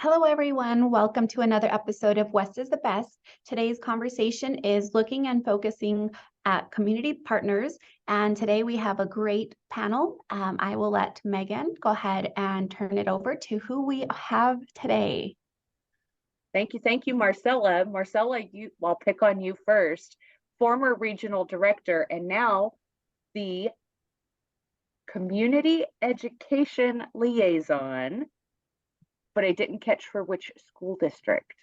Hello, everyone. Welcome to another episode of West is the Best. Today's conversation is looking and focusing at community partners. And today we have a great panel. I will let Megan go ahead and turn it over to who we have today. Thank you, Marcella. Marcella, I'll pick on you first. Former regional director and now the community education liaison, but I didn't catch for which school district.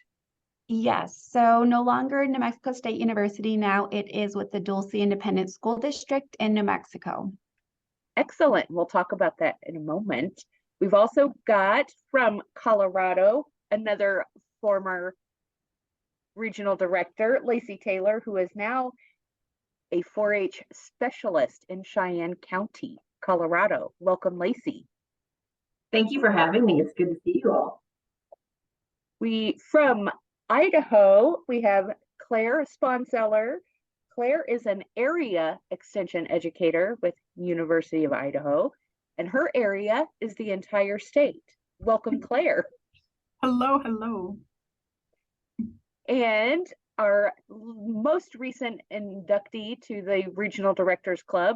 Yes, so no longer New Mexico State University. Now it is with the Dulce Independent School District in New Mexico. Excellent. We'll talk about that in a moment. We've also got from Colorado, another former regional director, Lacey Taylor, who is now a 4-H specialist in Cheyenne County, Colorado. Welcome, Lacey. Thank you for having me. It's good to see you all. From Idaho, we have Claire Sponseller. Claire is an area extension educator with University of Idaho, and her area is the entire state. Welcome, Claire. Hello. And our most recent inductee to the Regional Directors Club,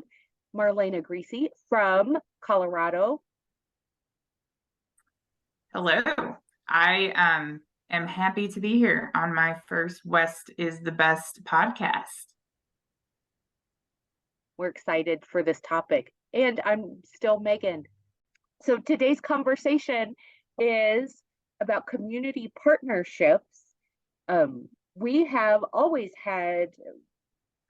Marlena Griesse from Colorado. Hello. I am happy to be here on my first West is the Best podcast. We're excited for this topic. And I'm still Megan. So today's conversation is about community partnerships. We have always had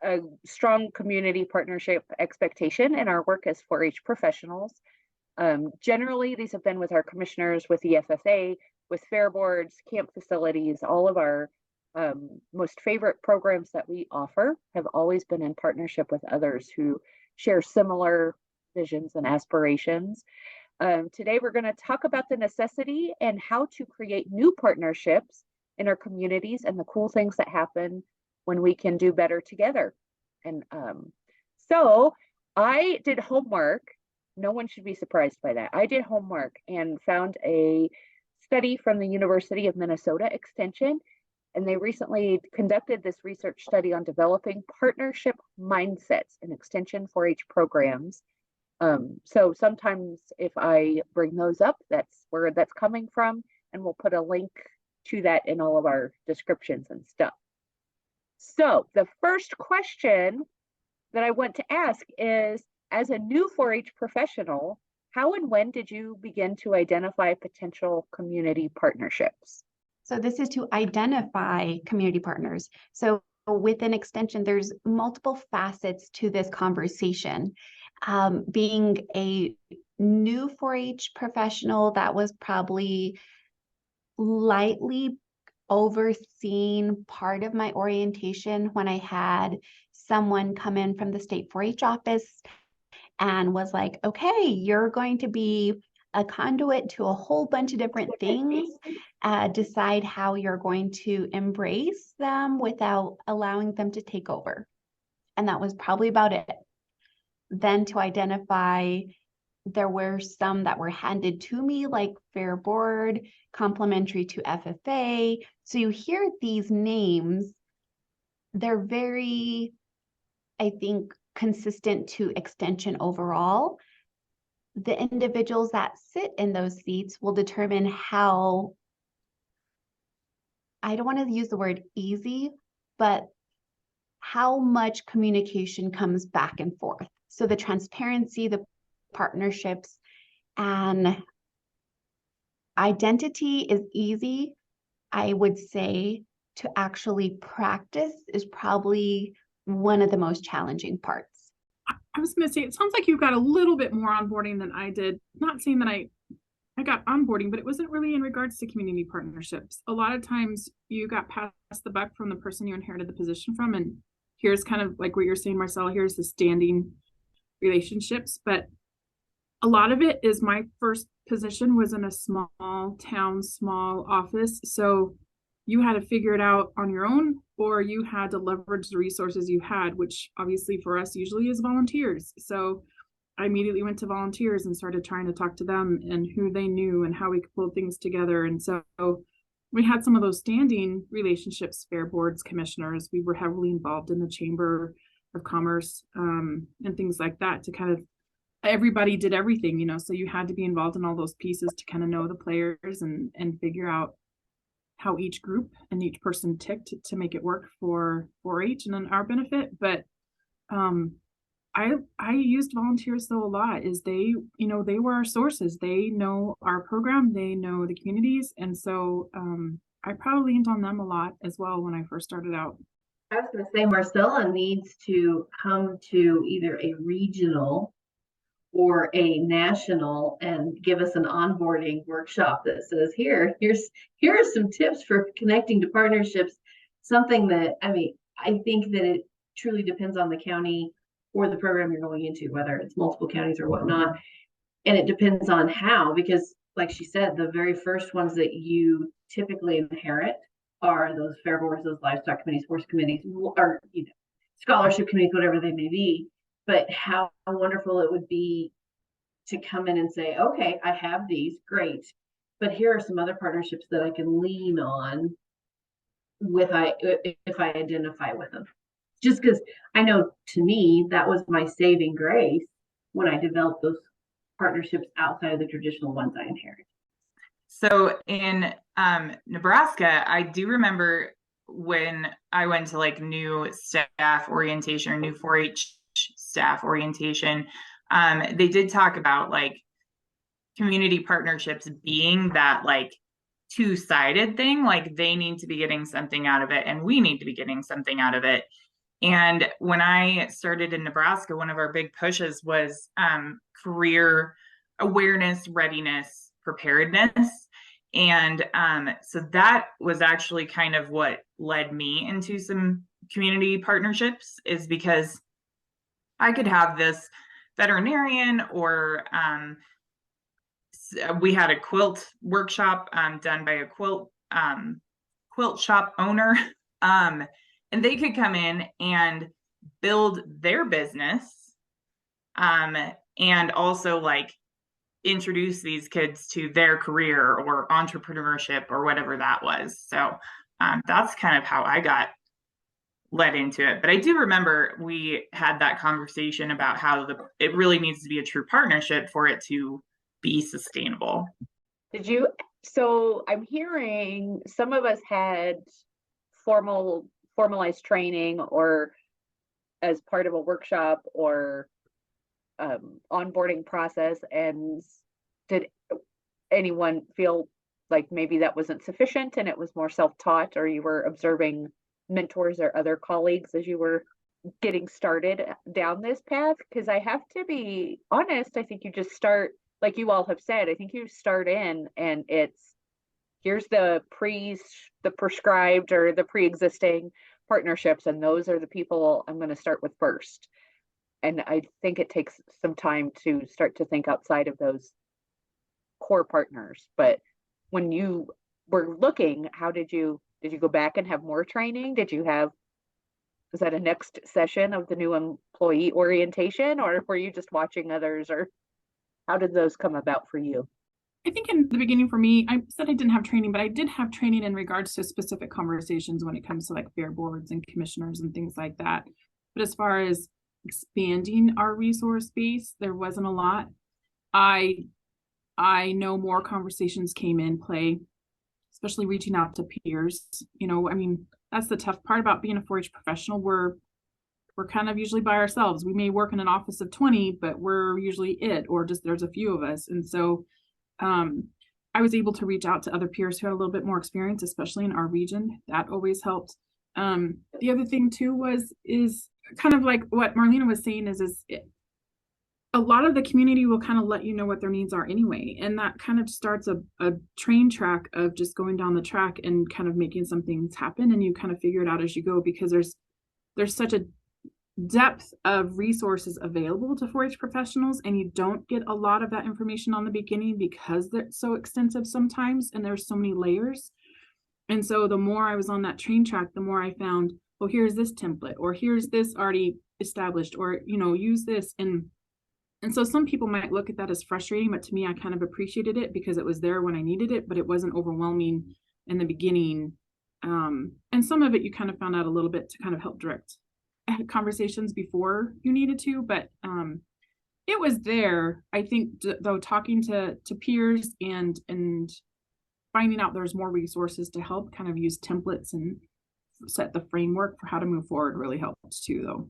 a strong community partnership expectation in our work as 4-H professionals. Generally, these have been with our commissioners, with the FFA, with fair boards, camp facilities. All of our most favorite programs that we offer have always been in partnership with others who share similar visions and aspirations. Today, we're going to talk about the necessity and how to create new partnerships in our communities and the cool things that happen when we can do better together. And so I did homework. No one should be surprised by that. I did homework and found a study from the University of Minnesota Extension, and they recently conducted this research study on developing partnership mindsets in Extension 4-H programs. So sometimes if I bring those up, that's where that's coming from, and we'll put a link to that in all of our descriptions and stuff. So the first question that I want to ask is, as a new 4-H professional, how and when did you begin to identify potential community partnerships? So this is to identify community partners. So within Extension, there's multiple facets to this conversation. Being a new 4-H professional, that was probably lightly overseen part of my orientation when I had someone come in from the state 4-H office and was like, okay, you're going to be a conduit to a whole bunch of different things, decide how you're going to embrace them without allowing them to take over. And that was probably about it. Then to identify, there were some that were handed to me, like Fair Board, complementary to FFA. So you hear these names, they're very, I think, consistent to Extension overall. The individuals that sit in those seats will determine how, I don't want to use the word easy, but how much communication comes back and forth. So the transparency, the partnerships, and identity is easy. I would say to actually practice is probably one of the most challenging parts. I was going to say, it sounds like you've got a little bit more onboarding than I did. Not saying that I got onboarding, but it wasn't really in regards to community partnerships. A lot of times you got passed the buck from the person you inherited the position from. And here's kind of like what you're saying, Marcella, here's the standing relationships. But a lot of it is, my first position was in a small town, small office. So you had to figure it out on your own, or you had to leverage the resources you had, which obviously for us usually is volunteers. So I immediately went to volunteers and started trying to talk to them and who they knew and how we could pull things together. And so we had some of those standing relationships, fair boards, commissioners. We were heavily involved in the Chamber of Commerce and things like that to kind of, everybody did everything, you know, so you had to be involved in all those pieces to kind of know the players and figure out how each group and each person ticked to make it work for 4-H and then our benefit. But I used volunteers though a lot, is they, you know, they were our sources. They know our program, they know the communities. And so I probably leaned on them a lot as well when I first started out. I was going to say Marcella needs to come to either a regional or a national and give us an onboarding workshop that says, here are some tips for connecting to partnerships. Something that, I mean, I think that it truly depends on the county or the program you're going into, whether it's multiple counties or whatnot. And it depends on how, because like she said, the very first ones that you typically inherit are those fair boards, those livestock committees, horse committees, or, you know, scholarship committees, whatever they may be. But how wonderful it would be to come in and say, okay, I have these, great, but here are some other partnerships that I can lean on if I identify with them. Just because I know, to me, that was my saving grace when I developed those partnerships outside of the traditional ones I inherited. So in Nebraska, I do remember when I went to like new staff orientation or new 4-H staff orientation, they did talk about like community partnerships being that like two-sided thing, like they need to be getting something out of it and we need to be getting something out of it. And when I started in Nebraska, one of our big pushes was career awareness, readiness, preparedness. And so that was actually kind of what led me into some community partnerships, is because I could have this veterinarian, or we had a quilt workshop done by a quilt shop owner. And they could come in and build their business and also like introduce these kids to their career or entrepreneurship or whatever that was. So that's kind of how I got led into it. But I do remember we had that conversation about how it really needs to be a true partnership for it to be sustainable. So I'm hearing some of us had formalized training or as part of a workshop or onboarding process, and did anyone feel like maybe that wasn't sufficient and it was more self-taught, or you were observing mentors or other colleagues as you were getting started down this path? Because I have to be honest, I think you just start, like you all have said, I think you start in and here's the prescribed or the pre-existing partnerships, and those are the people I'm going to start with first. And I think it takes some time to start to think outside of those core partners. But when you were looking, how did you go back and have more training? Was that a next session of the new employee orientation, or were you just watching others, or how did those come about for you? I think in the beginning for me, I said I didn't have training, but I did have training in regards to specific conversations when it comes to like fair boards and commissioners and things like that. But as far as expanding our resource base, there wasn't a lot. I know more conversations came in play, especially reaching out to peers. You know, I mean, that's the tough part about being a 4-H professional. We're kind of usually by ourselves. We may work in an office of 20, but we're usually it, or just there's a few of us. And so I was able to reach out to other peers who had a little bit more experience, especially in our region. That always helped. The other thing too is kind of like what Marlena was saying a lot of the community will kind of let you know what their needs are anyway. And that kind of starts a train track of just going down the track and kind of making some things happen. And you kind of figure it out as you go, because there's such a depth of resources available to 4-H professionals, and you don't get a lot of that information on the beginning because they're so extensive sometimes and there's so many layers. And so the more I was on that train track, the more I found, oh, here's this template, or here's this already established, or, you know, use this. And And so some people might look at that as frustrating, but to me, I kind of appreciated it because it was there when I needed it, but it wasn't overwhelming in the beginning. And some of it you kind of found out a little bit to kind of help direct conversations before you needed to, but it was there. I think though, talking to peers and finding out there's more resources to help kind of use templates and set the framework for how to move forward really helps too, though.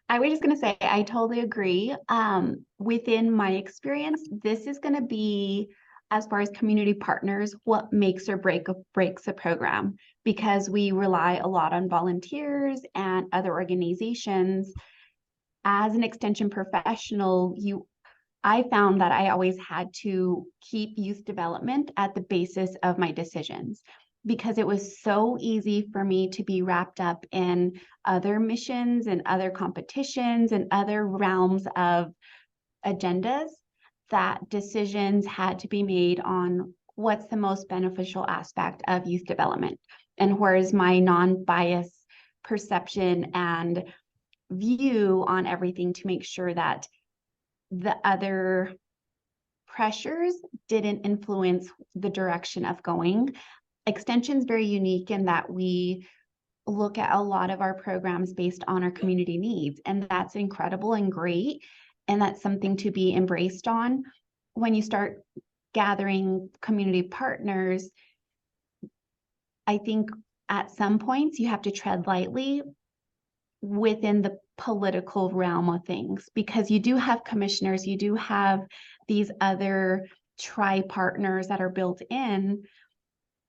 I was just going to say, I totally agree. Within my experience, this is going to be, as far as community partners, what makes or breaks a program, because we rely a lot on volunteers and other organizations. As an extension professional, I found that I always had to keep youth development at the basis of my decisions, because it was so easy for me to be wrapped up in other missions and other competitions and other realms of agendas, that decisions had to be made on what's the most beneficial aspect of youth development, and where's my non-biased perception and view on everything to make sure that the other pressures didn't influence the direction of going. Extension is very unique in that we look at a lot of our programs based on our community needs, and that's incredible and great, and that's something to be embraced on. When you start gathering community partners, I think at some points you have to tread lightly within the political realm of things, because you do have commissioners, you do have these other tri-partners that are built in.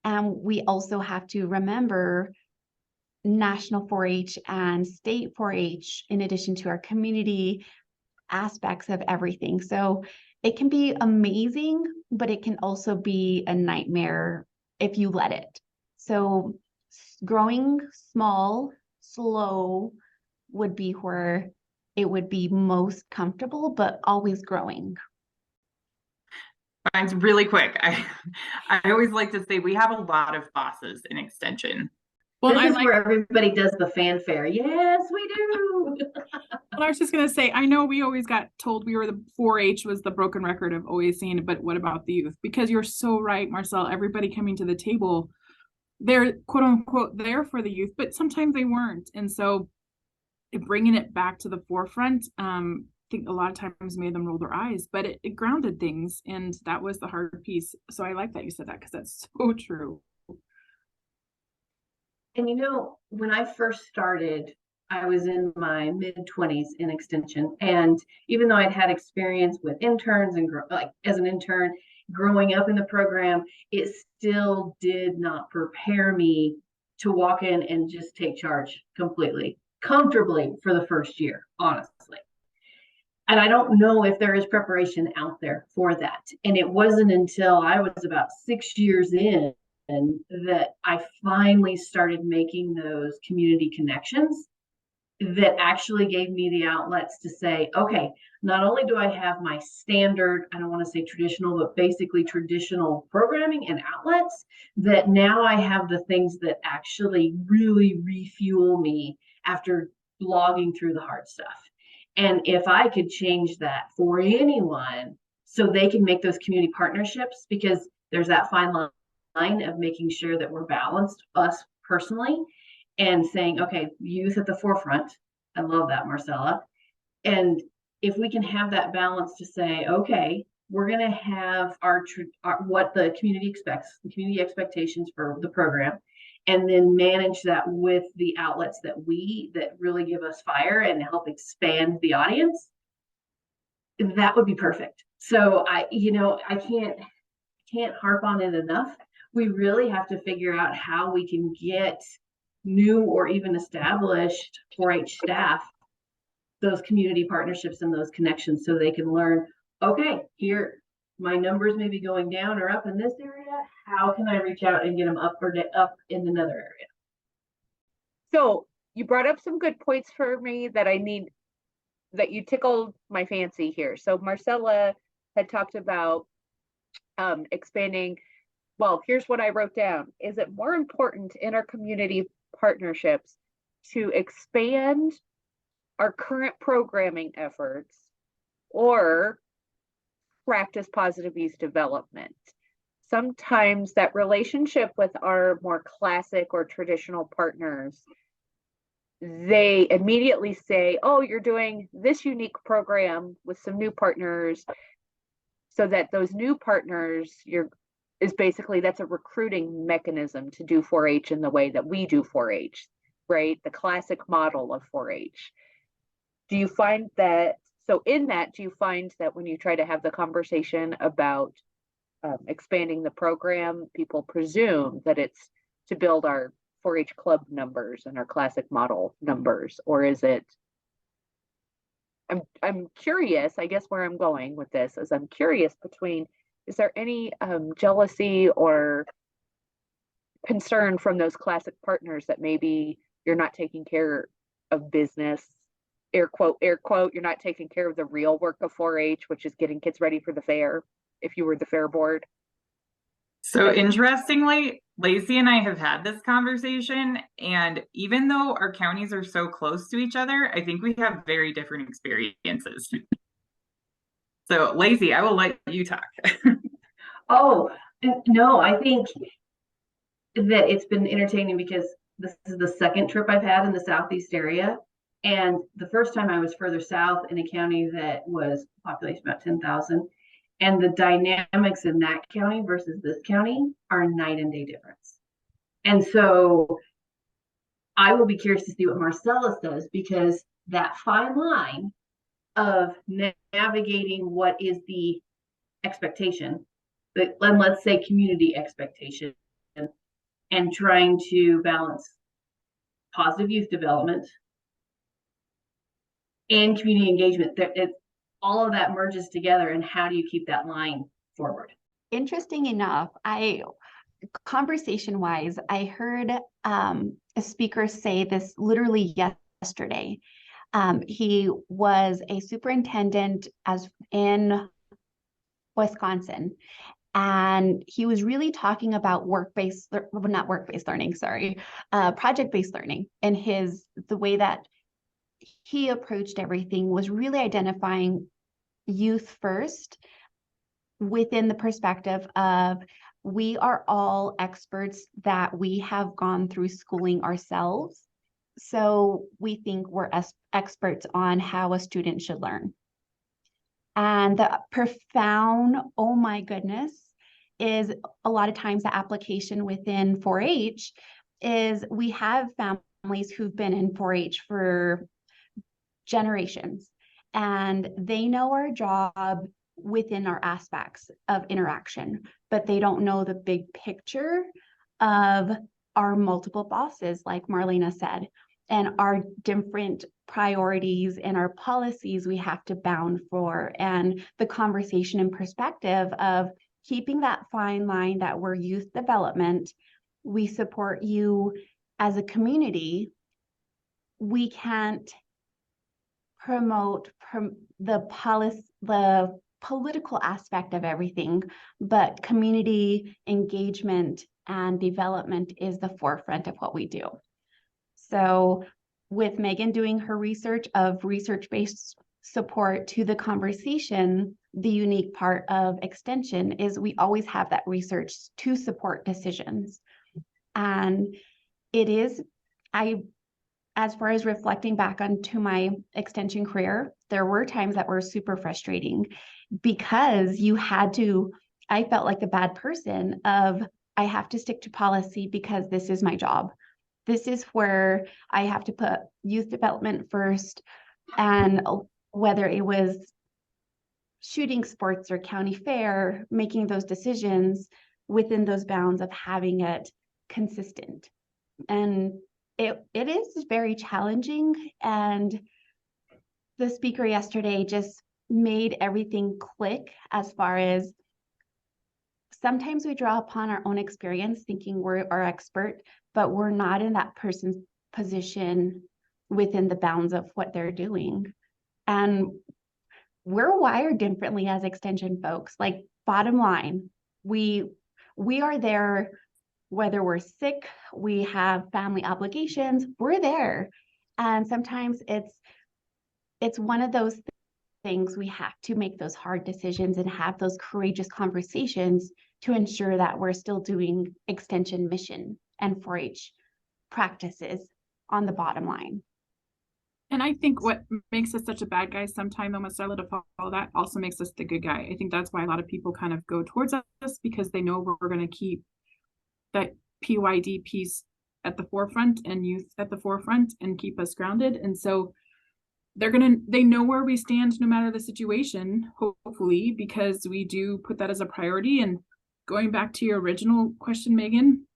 And we also have to remember national 4-H and state 4-H, in addition to our community aspects of everything. So it can be amazing, but it can also be a nightmare if you let it. So growing small, slow would be where it would be most comfortable, but always growing. Mine's really quick. I always like to say we have a lot of bosses in extension. Well, This is where everybody does the fanfare. Yes, we do. Well, I was just going to say, I know we always got told we were the 4-H was the broken record of always saying it, but what about the youth? Because you're so right, Marcel, everybody coming to the table, they're quote unquote there for the youth, but sometimes they weren't. And so bringing it back to the forefront, I think a lot of times made them roll their eyes, but it grounded things. And that was the hard piece. So I like that you said that, because that's so true. And you know, when I first started, I was in my mid-20s in extension. And even though I'd had experience with interns and like as an intern growing up in the program, it still did not prepare me to walk in and just take charge completely, comfortably for the first year, honestly. And I don't know if there is preparation out there for that. And it wasn't until I was about 6 years in that I finally started making those community connections that actually gave me the outlets to say, okay, not only do I have my standard, I don't want to say traditional, but basically traditional programming and outlets, that now I have the things that actually really refuel me after blogging through the hard stuff. And if I could change that for anyone so they can make those community partnerships, because there's that fine line of making sure that we're balanced, us personally, and saying, okay, youth at the forefront. I love that, Marcella. And if we can have that balance to say, okay, we're going to have our what the community expects, the community expectations for the program, and then manage that with the outlets that really give us fire and help expand the audience, that would be perfect. So I can't harp on it enough. We really have to figure out how we can get new or even established 4-H staff those community partnerships and those connections, so they can learn, okay, here my numbers may be going down or up in this area. How can I reach out and get them up in another area? So you brought up some good points for me that that you tickled my fancy here. So Marcella had talked about expanding. Well, here's what I wrote down. Is it more important in our community partnerships to expand our current programming efforts, or practice positive youth development. Sometimes that relationship with our more classic or traditional partners, they immediately say, oh, you're doing this unique program with some new partners, so that those new partners, that's a recruiting mechanism to do 4-H in the way that we do 4-H, right? The classic model of 4-H. Do you find that, do you find that when you try to have the conversation about expanding the program, people presume that it's to build our 4-H club numbers and our classic model numbers, or is it? I'm curious, I guess where I'm going with this is I'm curious is there any jealousy or concern from those classic partners that maybe you're not taking care of business, air quote, you're not taking care of the real work of 4-H, which is getting kids ready for the fair, if you were the fair board? So interestingly, Lacey and I have had this conversation, and even though our counties are so close to each other, I think we have very different experiences. So Lacey, I will let you talk. Oh, no, I think that it's been entertaining because this is the second trip I've had in the Southeast area. And the first time I was further south in a county that was population about 10,000. And the dynamics in that county versus this county are night and day difference. And so I will be curious to see what Marcella says, because that fine line of navigating what is the expectation, but let's say community expectation, and trying to balance positive youth development and community engagement, all of that merges together. And how do you keep that line forward? Interesting enough, conversation-wise, I heard a speaker say this literally yesterday. He was a superintendent in Wisconsin, and he was really talking about project-based learning, and the way that he approached everything was really identifying youth first within the perspective of, we are all experts that we have gone through schooling ourselves. So we think we're experts on how a student should learn. And the profound, oh my goodness, is a lot of times the application within 4-H is we have families who've been in 4-H for generations, and they know our job within our aspects of interaction, but they don't know the big picture of our multiple bosses, like Marlena said, and our different priorities and our policies we have to bound for, and the conversation and perspective of keeping that fine line that we're youth development. We support you as a community. We can't promote the political aspect of everything, but community engagement and development is the forefront of what we do. So with Megan doing her research of research-based support to the conversation, the unique part of extension is we always have that research to support decisions. And it is, as far as reflecting back onto my extension career, there were times that were super frustrating because I felt like the bad person of, I have to stick to policy because this is my job. This is where I have to put youth development first. And whether it was shooting sports or county fair, making those decisions within those bounds of having it consistent. And it is very challenging. And the speaker yesterday just made everything click, as far as sometimes we draw upon our own experience thinking we're our expert, but we're not in that person's position within the bounds of what they're doing. And we're wired differently as extension folks. Like, bottom line, we are there whether we're sick, we have family obligations, we're there. And sometimes it's one of those things, we have to make those hard decisions and have those courageous conversations to ensure that we're still doing extension mission and 4-H practices on the bottom line. And I think what makes us such a bad guy sometime, though, Marcella, to follow that also makes us the good guy. I think that's why a lot of people kind of go towards us, because they know we're going to keep that PYD piece at the forefront and youth at the forefront and keep us grounded. And so they know where we stand no matter the situation, hopefully, because we do put that as a priority. And going back to your original question, Megan,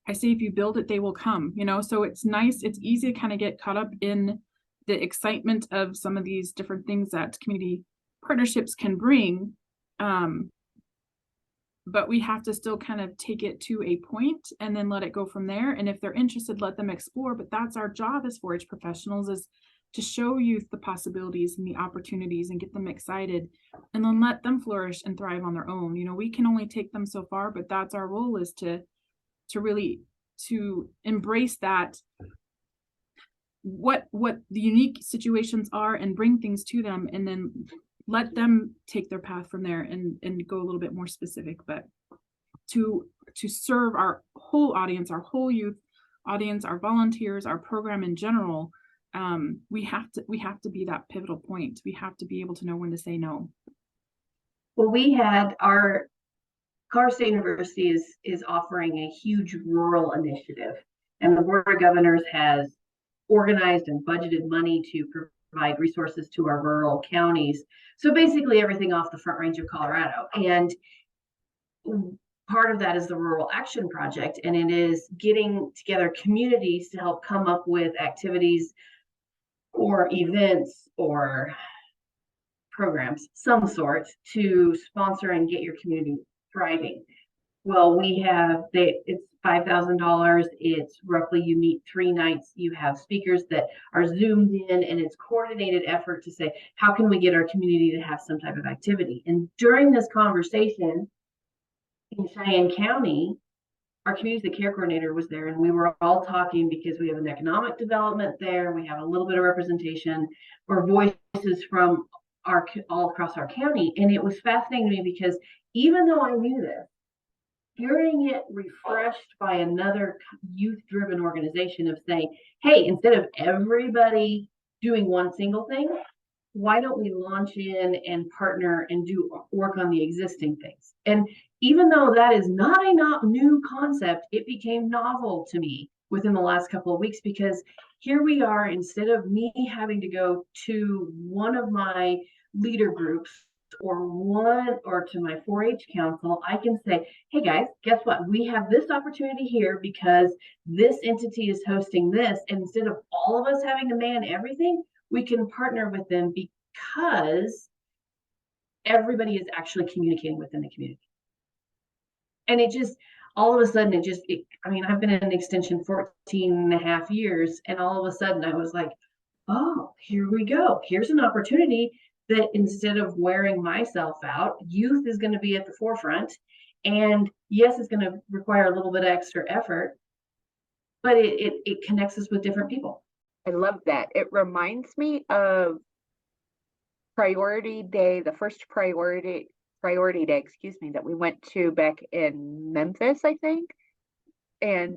I say if you build it, they will come, so it's nice. It's easy to kind of get caught up in the excitement of some of these different things that community partnerships can bring. But we have to still kind of take it to a point and then let it go from there. And if they're interested, let them explore. But that's our job as 4-H professionals, is to show youth the possibilities and the opportunities and get them excited, and then let them flourish and thrive on their own. We can only take them so far, but that's our role, is to really embrace that, what the unique situations are, and bring things to them, and then let them take their path from there and go a little bit more specific. But to serve our whole audience, our whole youth audience, our volunteers, our program in general, we have to be that pivotal point. We have to be able to know when to say no. Well, we had our Colorado State University is offering a huge rural initiative, and the Board of Governors has organized and budgeted money to provide resources to our rural counties. So basically everything off the Front Range of Colorado. And part of that is the Rural Action Project, and it is getting together communities to help come up with activities or events or programs, some sort, to sponsor and get your community thriving. Well, it's $5,000. It's roughly, you meet 3 nights. You have speakers that are zoomed in, and it's coordinated effort to say, how can we get our community to have some type of activity? And during this conversation in Cheyenne County, our community care coordinator was there, and we were all talking because we have an economic development there. We have a little bit of representation or voices from all across our county. And it was fascinating to me because even though I knew this, hearing it refreshed by another youth-driven organization of saying, hey, instead of everybody doing one single thing, why don't we launch in and partner and do work on the existing things? And even though that is not a new concept, it became novel to me within the last couple of weeks, because here we are, instead of me having to go to one of my leader groups or to my 4-H council, I can say, hey guys, guess what? We have this opportunity here because this entity is hosting this. And instead of all of us having to man everything, we can partner with them because everybody is actually communicating within the community. And it just, all of a sudden, I've been in extension 14 and a half years, and all of a sudden I was like, oh, here we go. Here's an opportunity that instead of wearing myself out, youth is going to be at the forefront. And yes, it's going to require a little bit of extra effort, but it connects us with different people. I love that. It reminds me of Priority Day, the first Priority Day, that we went to back in Memphis, I think. And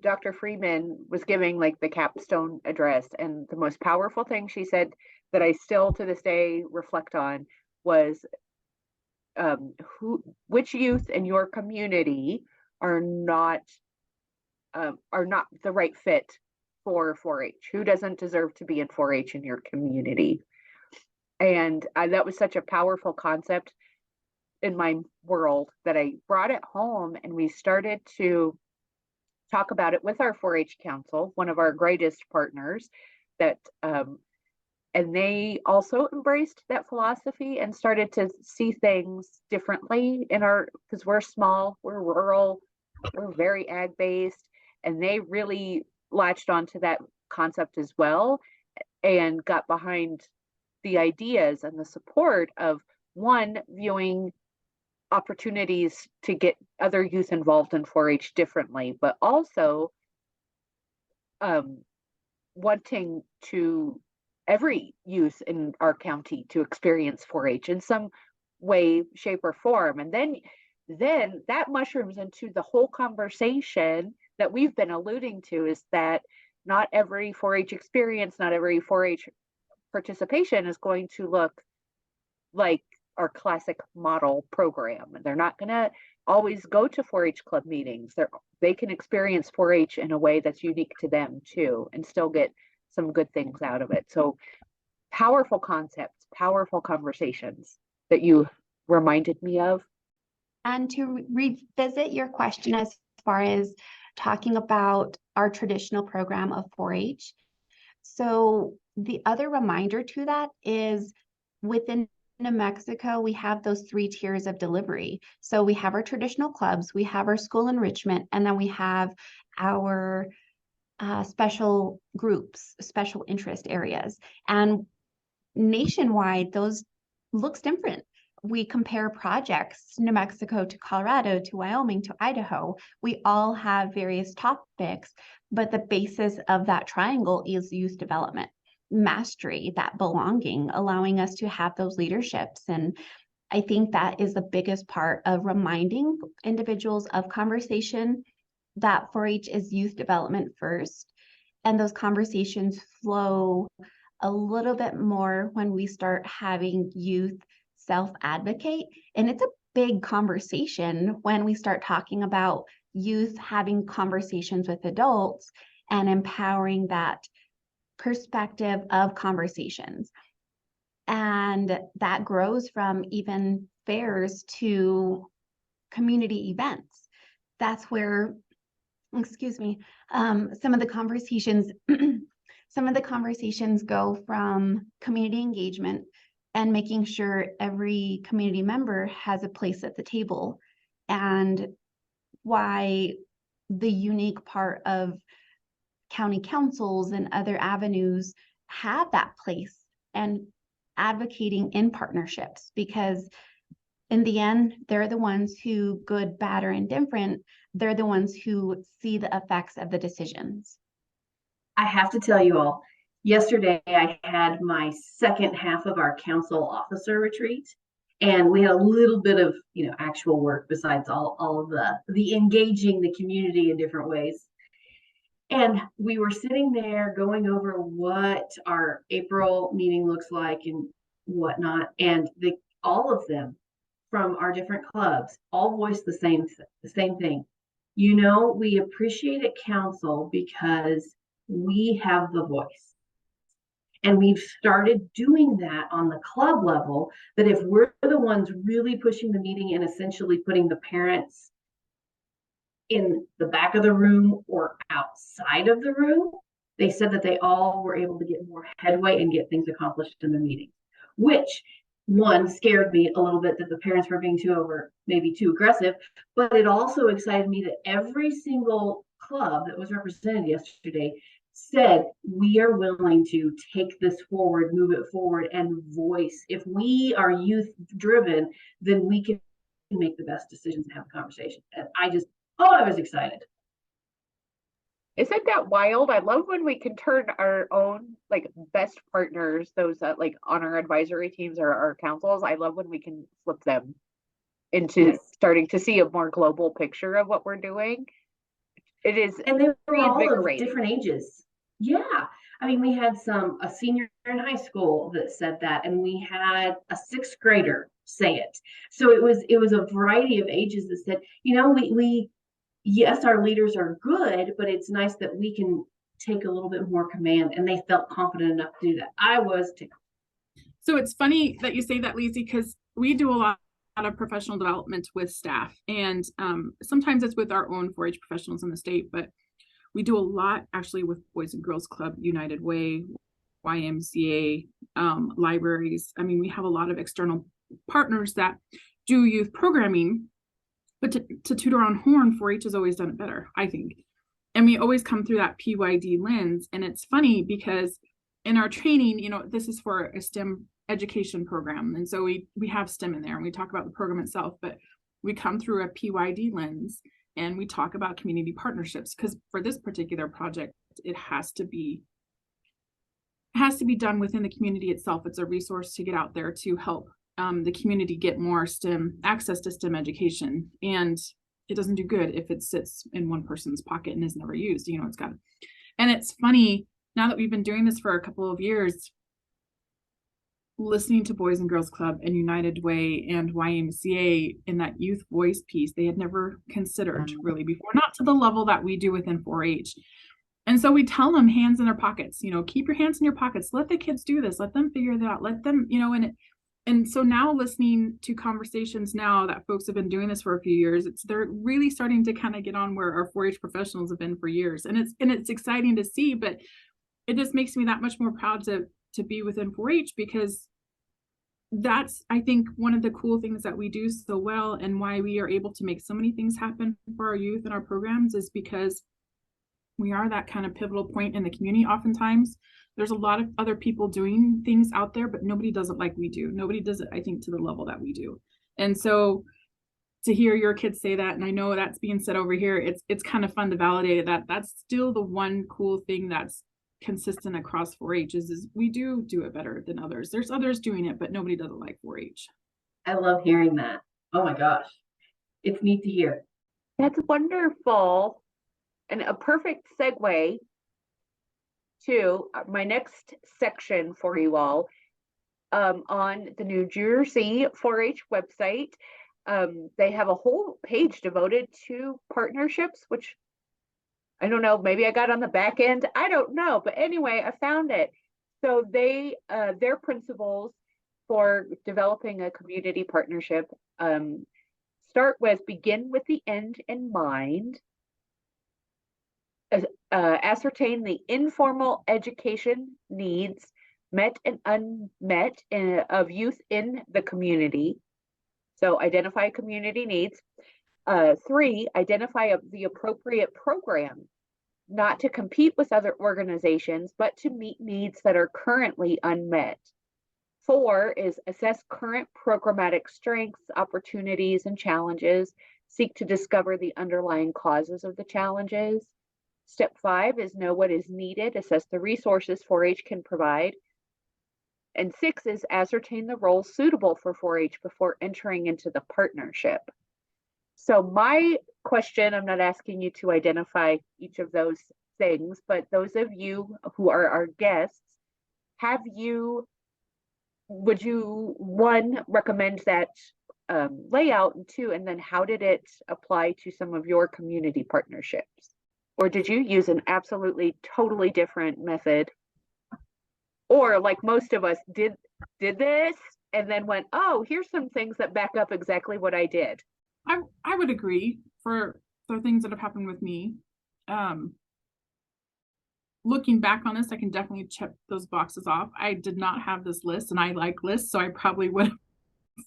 Dr. Freeman was giving like the capstone address, and the most powerful thing she said that I still to this day reflect on was which youth in your community are not the right fit for 4-H, who doesn't deserve to be in 4-H in your community. And that was such a powerful concept in my world that I brought it home, and we started to talk about it with our 4-H council, one of our greatest partners, that and they also embraced that philosophy and started to see things differently because we're small, we're rural, we're very ag based, and they really latched onto that concept as well and got behind the ideas and the support of, one, viewing opportunities to get other youth involved in 4-H differently, but also wanting to every youth in our county to experience 4-H in some way, shape, or form. And then that mushrooms into the whole conversation that we've been alluding to, is that not every 4-H experience, not every 4-H participation is going to look like our classic model program. They're not going to always go to 4-H club meetings. They can experience 4-H in a way that's unique to them too, and still get some good things out of it. So powerful concepts, powerful conversations that you reminded me of. And to revisit your question as far as talking about our traditional program of 4-H. So the other reminder to that is within New Mexico, we have those 3 tiers of delivery. So we have our traditional clubs, we have our school enrichment, and then we have our special groups, special interest areas. And nationwide, those looks different. We compare projects, New Mexico to Colorado, to Wyoming, to Idaho. We all have various topics, but the basis of that triangle is youth development, mastery, that belonging, allowing us to have those leaderships. And I think that is the biggest part of reminding individuals of conversation, that 4-H is youth development first. And those conversations flow a little bit more when we start having youth self-advocate. And it's a big conversation when we start talking about youth having conversations with adults and empowering that perspective of conversations. And that grows from even fairs to community events. That's where, excuse me, some of the conversations go from community engagement and making sure every community member has a place at the table, and why the unique part of county councils and other avenues have that place, and advocating in partnerships, because in the end, they're the ones who, good, bad, or indifferent, they're the ones who see the effects of the decisions. I have to tell you all, yesterday I had my second half of our council officer retreat, and we had a little bit of, actual work besides all of the engaging the community in different ways. And we were sitting there going over what our April meeting looks like and whatnot. And all of them from our different clubs all voiced the same thing. We appreciate at council because we have the voice. And we've started doing that on the club level, that if we're the ones really pushing the meeting and essentially putting the parents in the back of the room or outside of the room, they said that they all were able to get more headway and get things accomplished in the meeting, which one scared me a little bit that the parents were being maybe too aggressive, but it also excited me that every single club that was represented yesterday said, we are willing to take this forward, move it forward, and voice. If we are youth driven, then we can make the best decisions and have a conversation. And I was excited. Isn't that wild? I love when we can turn our own best partners, those that on our advisory teams or our councils. I love when we can flip them into starting to see a more global picture of what we're doing. It is, and they were all of different ages. Yeah, I mean, we had a senior in high school that said that, and we had a 6th grader say it. So it was a variety of ages that said, we yes, our leaders are good, but it's nice that we can take a little bit more command, and they felt confident enough to do that. I was too. So it's funny that you say that, Lacey, because we do a lot of professional development with staff, and sometimes it's with our own 4-H professionals in the state, but we do a lot actually with Boys and Girls Club, United Way, YMCA, libraries. I mean, we have a lot of external partners that do youth programming. But to toot our own horn, 4-H has always done it better, I think. And we always come through that PYD lens. And it's funny because in our training, this is for a STEM education program. And so we have STEM in there, and we talk about the program itself, but we come through a PYD lens and we talk about community partnerships, because for this particular project, it has to has to be done within the community itself. It's a resource to get out there to help the community get more STEM access to STEM education. And it doesn't do good if it sits in one person's pocket and is never used. You know, it's got, and it's funny now that we've been doing this for a couple of years, listening to Boys and Girls Club and United Way and YMCA in that youth voice piece, they had never considered really before, not to the level that we do within 4-H. And so we tell them hands in their pockets, you know, keep your hands in your pockets, let the kids do this, let them figure it out, let them, you know, and so now listening to conversations now that folks have been doing this for a few years, they're really starting to kind of get on where our 4-H professionals have been for years. And it's exciting to see, but it just makes me that much more proud to be within 4-H, because that's, I think, one of the cool things that we do so well, and why we are able to make so many things happen for our youth and our programs, is because we are that kind of pivotal point in the community. Oftentimes there's a lot of other people doing things out there, but nobody does it like we do. Nobody does it, I think, to the level that we do. And so to hear your kids say that, and I know that's being said over here, it's kind of fun to validate that that's still the one cool thing that's consistent across 4-H is we do it better than others. There's others doing it, but nobody does it like 4-H. I love hearing that. Oh my gosh. It's neat to hear. That's wonderful. And a perfect segue to my next section for you all. On the New Jersey 4-H website, they have a whole page devoted to partnerships, which I don't know, maybe I got on the back end, I don't know, but anyway, I found it. So they, their principles for developing a community partnership start with begin with the end in mind, ascertain the informal education needs met and unmet of youth in the community. So identify community needs. 3, identify the appropriate program, not to compete with other organizations, but to meet needs that are currently unmet. 4 is assess current programmatic strengths, opportunities, and challenges. Seek to discover the underlying causes of the challenges. Step 5 is know what is needed, assess the resources 4-H can provide. And 6 is ascertain the roles suitable for 4-H before entering into the partnership. So my question, I'm not asking you to identify each of those things, but those of you who are our guests, would you, 1, recommend that layout, and 2, and then how did it apply to some of your community partnerships? Or did you use an absolutely totally different method? Or like most of us did this and then went, oh, here's some things that back up exactly what I did. I would agree for things that have happened with me. Looking back on this, I can definitely check those boxes off. I did not have this list, and I like lists, so I probably would have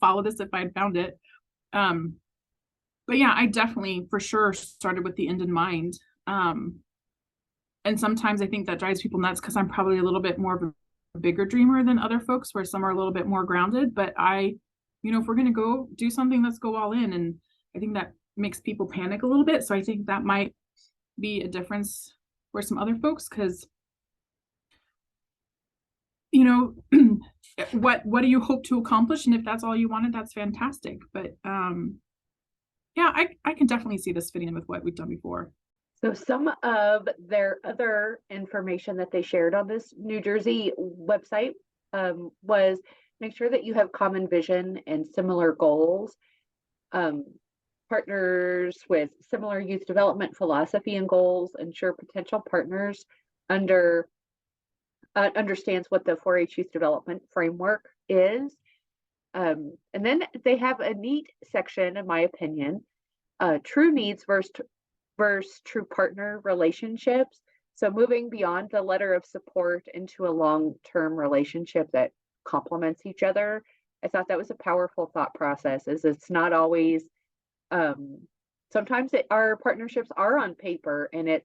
followed this if I had found it. But yeah, I definitely for sure started with the end in mind. And sometimes I think that drives people nuts because I'm probably a little bit more of a bigger dreamer than other folks, where some are a little bit more grounded. But if we're going to go do something, let's go all in. And I think that makes people panic a little bit. So I think that might be a difference for some other folks, because, what do you hope to accomplish? And if that's all you wanted, that's fantastic. But yeah, I can definitely see this fitting in with what we've done before. So some of their other information that they shared on this New Jersey website was make sure that you have common vision and similar goals. Partners with similar youth development philosophy and goals, ensure potential partners understands what the 4-H youth development framework is. And then they have a neat section, in my opinion, true needs versus true partner relationships. So moving beyond the letter of support into a long-term relationship that complements each other. I thought that was a powerful thought process, as it's not always, sometimes our partnerships are on paper and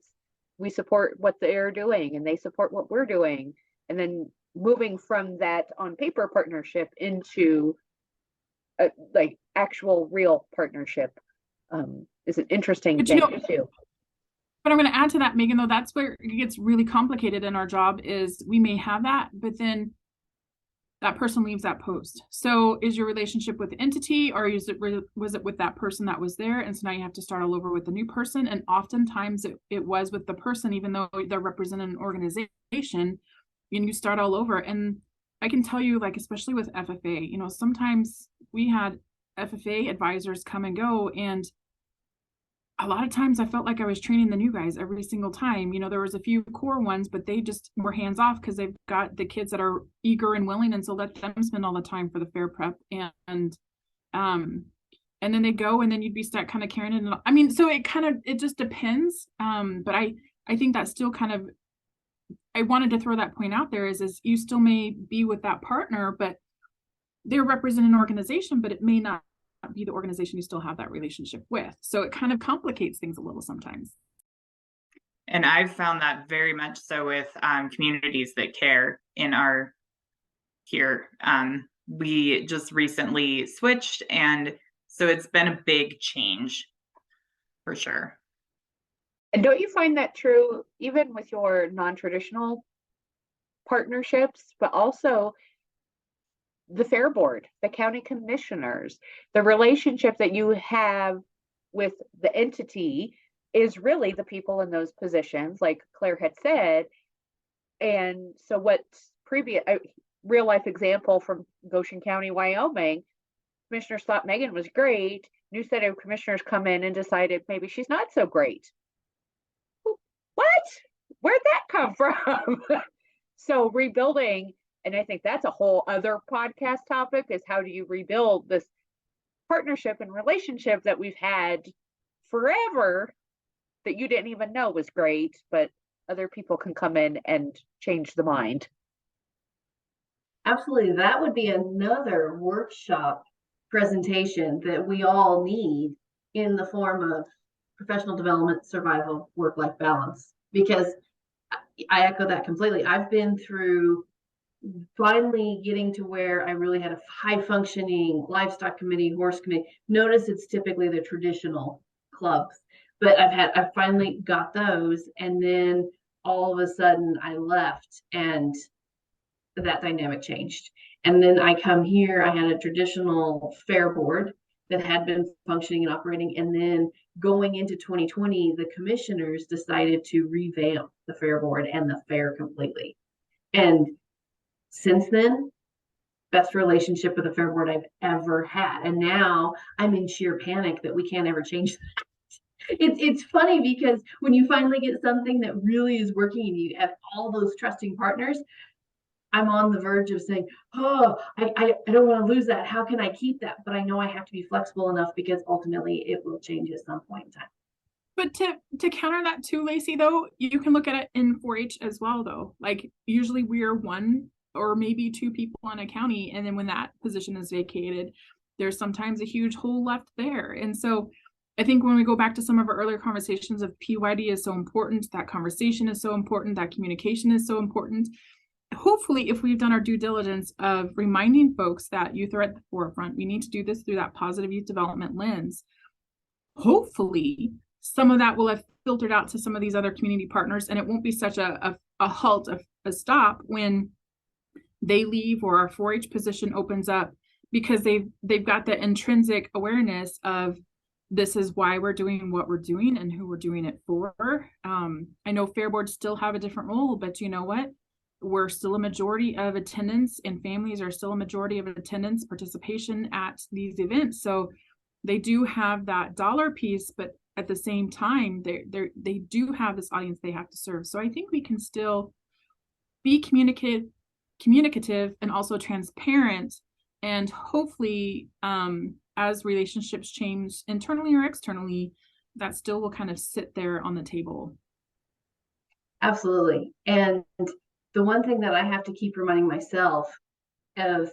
we support what they're doing and they support what we're doing. And then moving from that on paper partnership into like actual real partnership is an interesting thing too. But I'm going to add to that, Megan, though, that's where it gets really complicated in our job is we may have that, but then that person leaves that post. So is your relationship with the entity, or was it with that person that was there? And so now you have to start all over with the new person. And oftentimes it was with the person, even though they're representing an organization, and you start all over. And I can tell you, like, especially with FFA, you know, sometimes we had FFA advisors come and go, and a lot of times I felt like I was training the new guys every single time. You know, there was a few core ones, but they just were hands off because they've got the kids that are eager and willing. And so let them spend all the time for the fair prep. And then they go, and then you'd be stuck kind of carrying it. I mean, so it just depends. But I think that's still kind of, I wanted to throw that point out there is you still may be with that partner, but they're representing an organization, but it may not be the organization you still have that relationship with. So it kind of complicates things a little sometimes. And I've found that very much so with communities that care in our here. We just recently switched, and so it's been a big change for sure. And don't you find that true even with your non-traditional partnerships, but also the fair board, the county commissioners, the relationship that you have with the entity is really the people in those positions, like Claire had said. And so what's previous, real life example from Goshen County, Wyoming, commissioners thought Megan was great. New set of commissioners come in and decided maybe she's not so great. What? Where'd that come from? So rebuilding, and I think that's a whole other podcast topic, is how do you rebuild this partnership and relationship that we've had forever that you didn't even know was great, but other people can come in and change the mind. Absolutely. That would be another workshop presentation that we all need in the form of professional development, survival, work-life balance, because I echo that completely. I've been through finally getting to where I really had a high functioning livestock committee, horse committee. Notice it's typically the traditional clubs, but I've finally got those. And then all of a sudden I left and that dynamic changed. And then I come here, I had a traditional fair board that had been functioning and operating. And then going into 2020, the commissioners decided to revamp the fair board and the fair completely. And since then, best relationship with the fair board I've ever had. And now I'm in sheer panic that we can't ever change that. It's funny because when you finally get something that really is working and you have all those trusting partners, I'm on the verge of saying, oh, I don't want to lose that. How can I keep that? But I know I have to be flexible enough because ultimately it will change at some point in time. But to counter that too, Lacey, though, you can look at it in 4-H as well, though. Like usually we're one or maybe two people on a county. And then when that position is vacated, there's sometimes a huge hole left there. And so I think when we go back to some of our earlier conversations of PYD is so important, that conversation is so important, that communication is so important. Hopefully, if we've done our due diligence of reminding folks that youth are at the forefront, we need to do this through that positive youth development lens. Hopefully, some of that will have filtered out to some of these other community partners, and it won't be such a halt, a stop when they leave or our 4-H position opens up, because they've got the intrinsic awareness of this is why we're doing what we're doing and who we're doing it for. I know fair boards still have a different role, but you know what? We're still a majority of attendance, and families are still a majority of attendance participation at these events. So they do have that dollar piece, but at the same time, they do have this audience they have to serve. So I think we can still be communicative and also transparent, and hopefully as relationships change internally or externally, that still will kind of sit there on the table. Absolutely. And the one thing that I have to keep reminding myself of,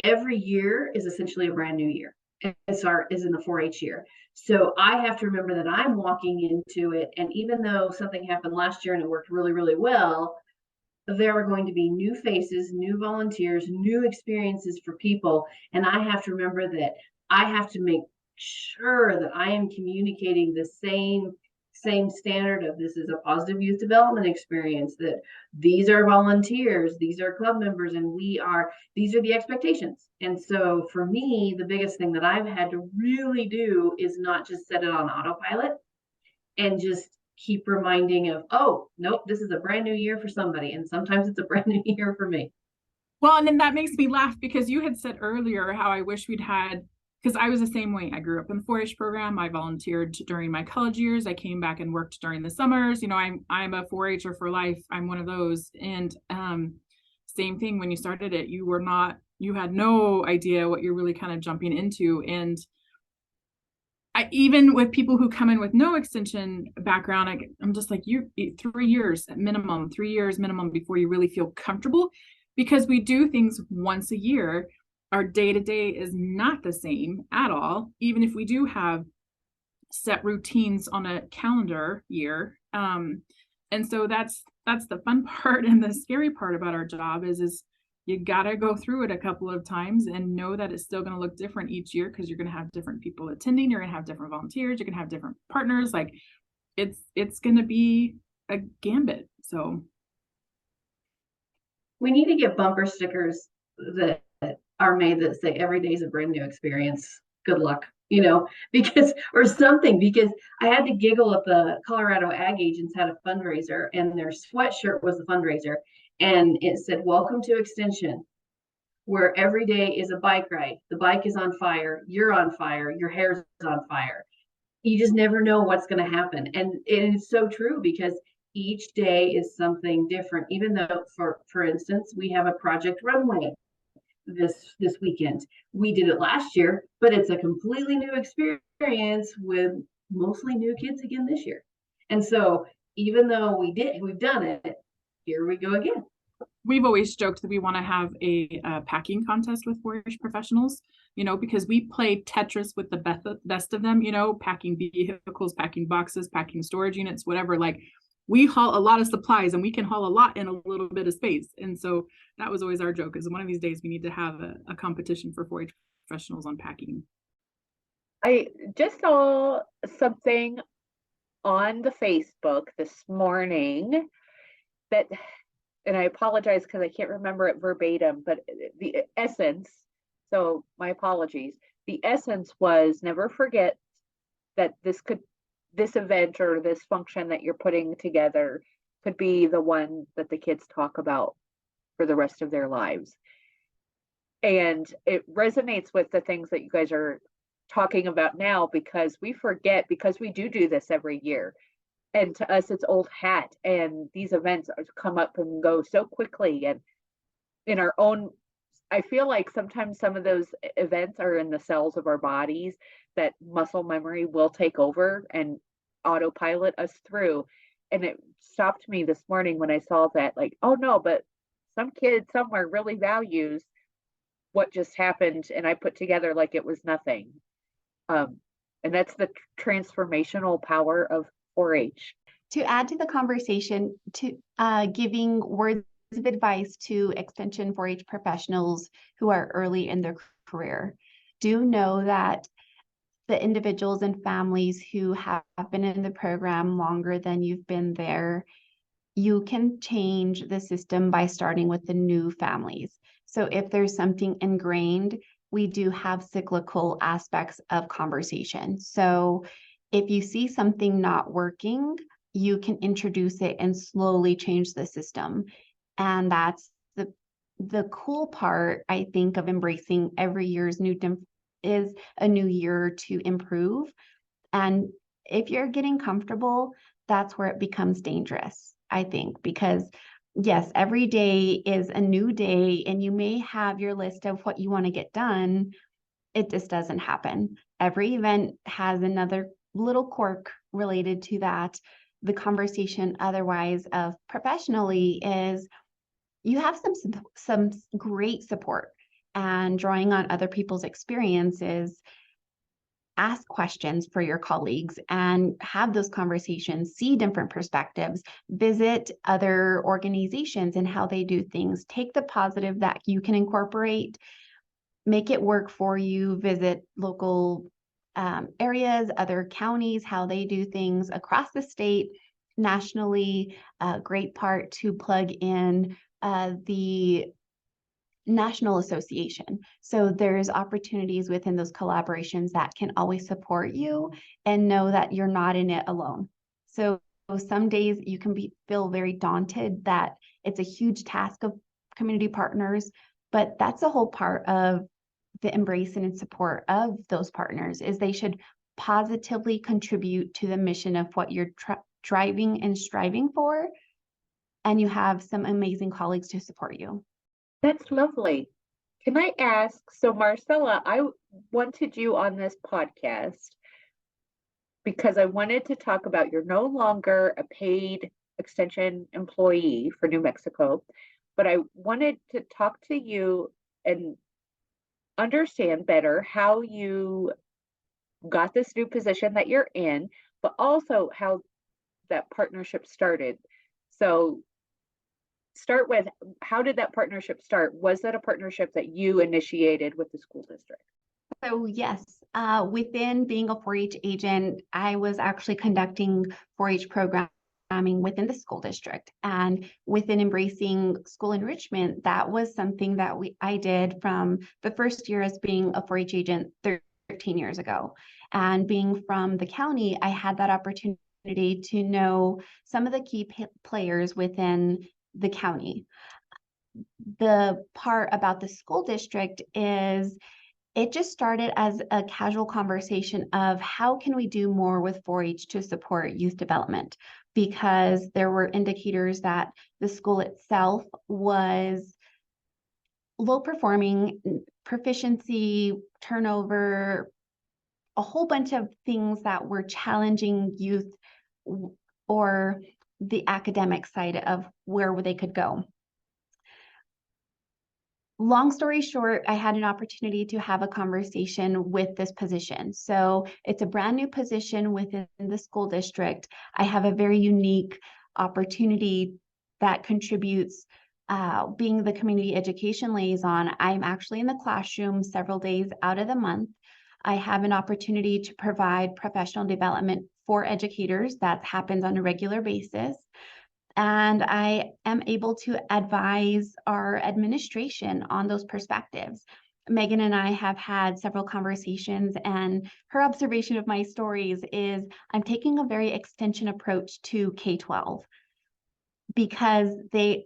every year is essentially a brand new year. Is in the 4-H year. So I have to remember that I'm walking into it. And even though something happened last year and it worked really, really well, there are going to be new faces, new volunteers, new experiences for people. And I have to remember that I have to make sure that I am communicating the same same standard of this is a positive youth development experience, that these are volunteers, these are club members, and these are the expectations. And so for me, the biggest thing that I've had to really do is not just set it on autopilot and just keep reminding of, oh, nope, this is a brand new year for somebody. And sometimes it's a brand new year for me. Well, and then that makes me laugh because you had said earlier how I wish we'd had, because I was the same way. I grew up in the 4-H program. I volunteered during my college years. I came back and worked during the summers. You know, I'm a 4-H'er for life. I'm one of those. And same thing when you started it, you had no idea what you're really kind of jumping into. And even with people who come in with no extension background, I'm just like, 3 years minimum before you really feel comfortable, because we do things once a year. Our day-to-day is not the same at all, even if we do have set routines on a calendar year. And so that's the fun part, and the scary part about our job is you gotta go through it a couple of times and know that it's still going to look different each year, because you're going to have different people attending, you're going to have different volunteers, you're going to have different partners. Like it's going to be a gambit. So we need to get bumper stickers that are made that say every day is a brand new experience. Good luck, because I had to giggle at the Colorado Ag Agents had a fundraiser, and their sweatshirt was the fundraiser. And it said, welcome to Extension, where every day is a bike ride. The bike is on fire. You're on fire. Your hair's on fire. You just never know what's going to happen. And it's so true, because each day is something different. Even though, for instance, we have a project runway this weekend. We did it last year, but it's a completely new experience with mostly new kids again this year. And so even though we've done it, here we go again. We've always joked that we want to have a packing contest with 4-H professionals, because we play Tetris with the best of them, packing vehicles, packing boxes, packing storage units, whatever. Like, we haul a lot of supplies, and we can haul a lot in a little bit of space. And so that was always our joke, is one of these days we need to have a competition for 4-H professionals on packing. I just saw something on the Facebook this morning that, and I apologize because I can't remember it verbatim, but the essence, so my apologies. The essence was, never forget that this event or this function that you're putting together could be the one that the kids talk about for the rest of their lives. And it resonates with the things that you guys are talking about now, because we forget, because we do this every year. And to us, it's old hat, and these events come up and go so quickly. And in our own, I feel like sometimes some of those events are in the cells of our bodies that muscle memory will take over and autopilot us through. And it stopped me this morning when I saw that, like, oh no, but some kid somewhere really values what just happened, and I put together like it was nothing. And that's the transformational power of 4-H. To add to the conversation, to giving words of advice to Extension 4-H professionals who are early in their career, do know that the individuals and families who have been in the program longer than you've been there, you can change the system by starting with the new families. So if there's something ingrained, we do have cyclical aspects of conversation. So if you see something not working, you can introduce it and slowly change the system. And that's the cool part, I think, of embracing every year's is a new year to improve. And if you're getting comfortable, that's where it becomes dangerous, I think, because yes, every day is a new day, and you may have your list of what you want to get done. It just doesn't happen. Every event has another little quirk related to that. The conversation otherwise of professionally is you have some great support, and drawing on other people's experiences. Ask questions for your colleagues and have those conversations, see different perspectives, visit other organizations and how they do things. Take the positive that you can incorporate, make it work for you, visit local areas, other counties, how they do things across the state, nationally. A great part to plug in the National Association. So there's opportunities within those collaborations that can always support you and know that you're not in it alone. So some days you can feel very daunted that it's a huge task of community partners, but that's a whole part of the embracing and support of those partners is they should positively contribute to the mission of what you're driving and striving for. And you have some amazing colleagues to support you. That's lovely. Can I ask, so Marcella, I wanted you on this podcast because I wanted to talk about you're no longer a paid extension employee for New Mexico, but I wanted to talk to you and understand better how you got this new position that you're in, but also how that partnership started. So start with, how did that partnership start? Was that a partnership that you initiated with the school district? So yes, within being a 4-H agent, I was actually conducting 4-H programming within the school district, and within embracing school enrichment, that was something that I did from the first year as being a 4-H agent 13 years ago. And being from the county, I had that opportunity to know some of the key players within the county. The part about the school district is it just started as a casual conversation of how can we do more with 4-H to support youth development, because there were indicators that the school itself was low performing, proficiency, turnover, a whole bunch of things that were challenging youth or the academic side of where they could go. Long story short, I had an opportunity to have a conversation with this position. So it's a brand new position within the school district. I have a very unique opportunity that contributes being the community education liaison. I'm actually in the classroom several days out of the month. I have an opportunity to provide professional development for educators that happens on a regular basis. And I am able to advise our administration on those perspectives. Megan and I have had several conversations, and her observation of my stories is I'm taking a very extension approach to K-12 because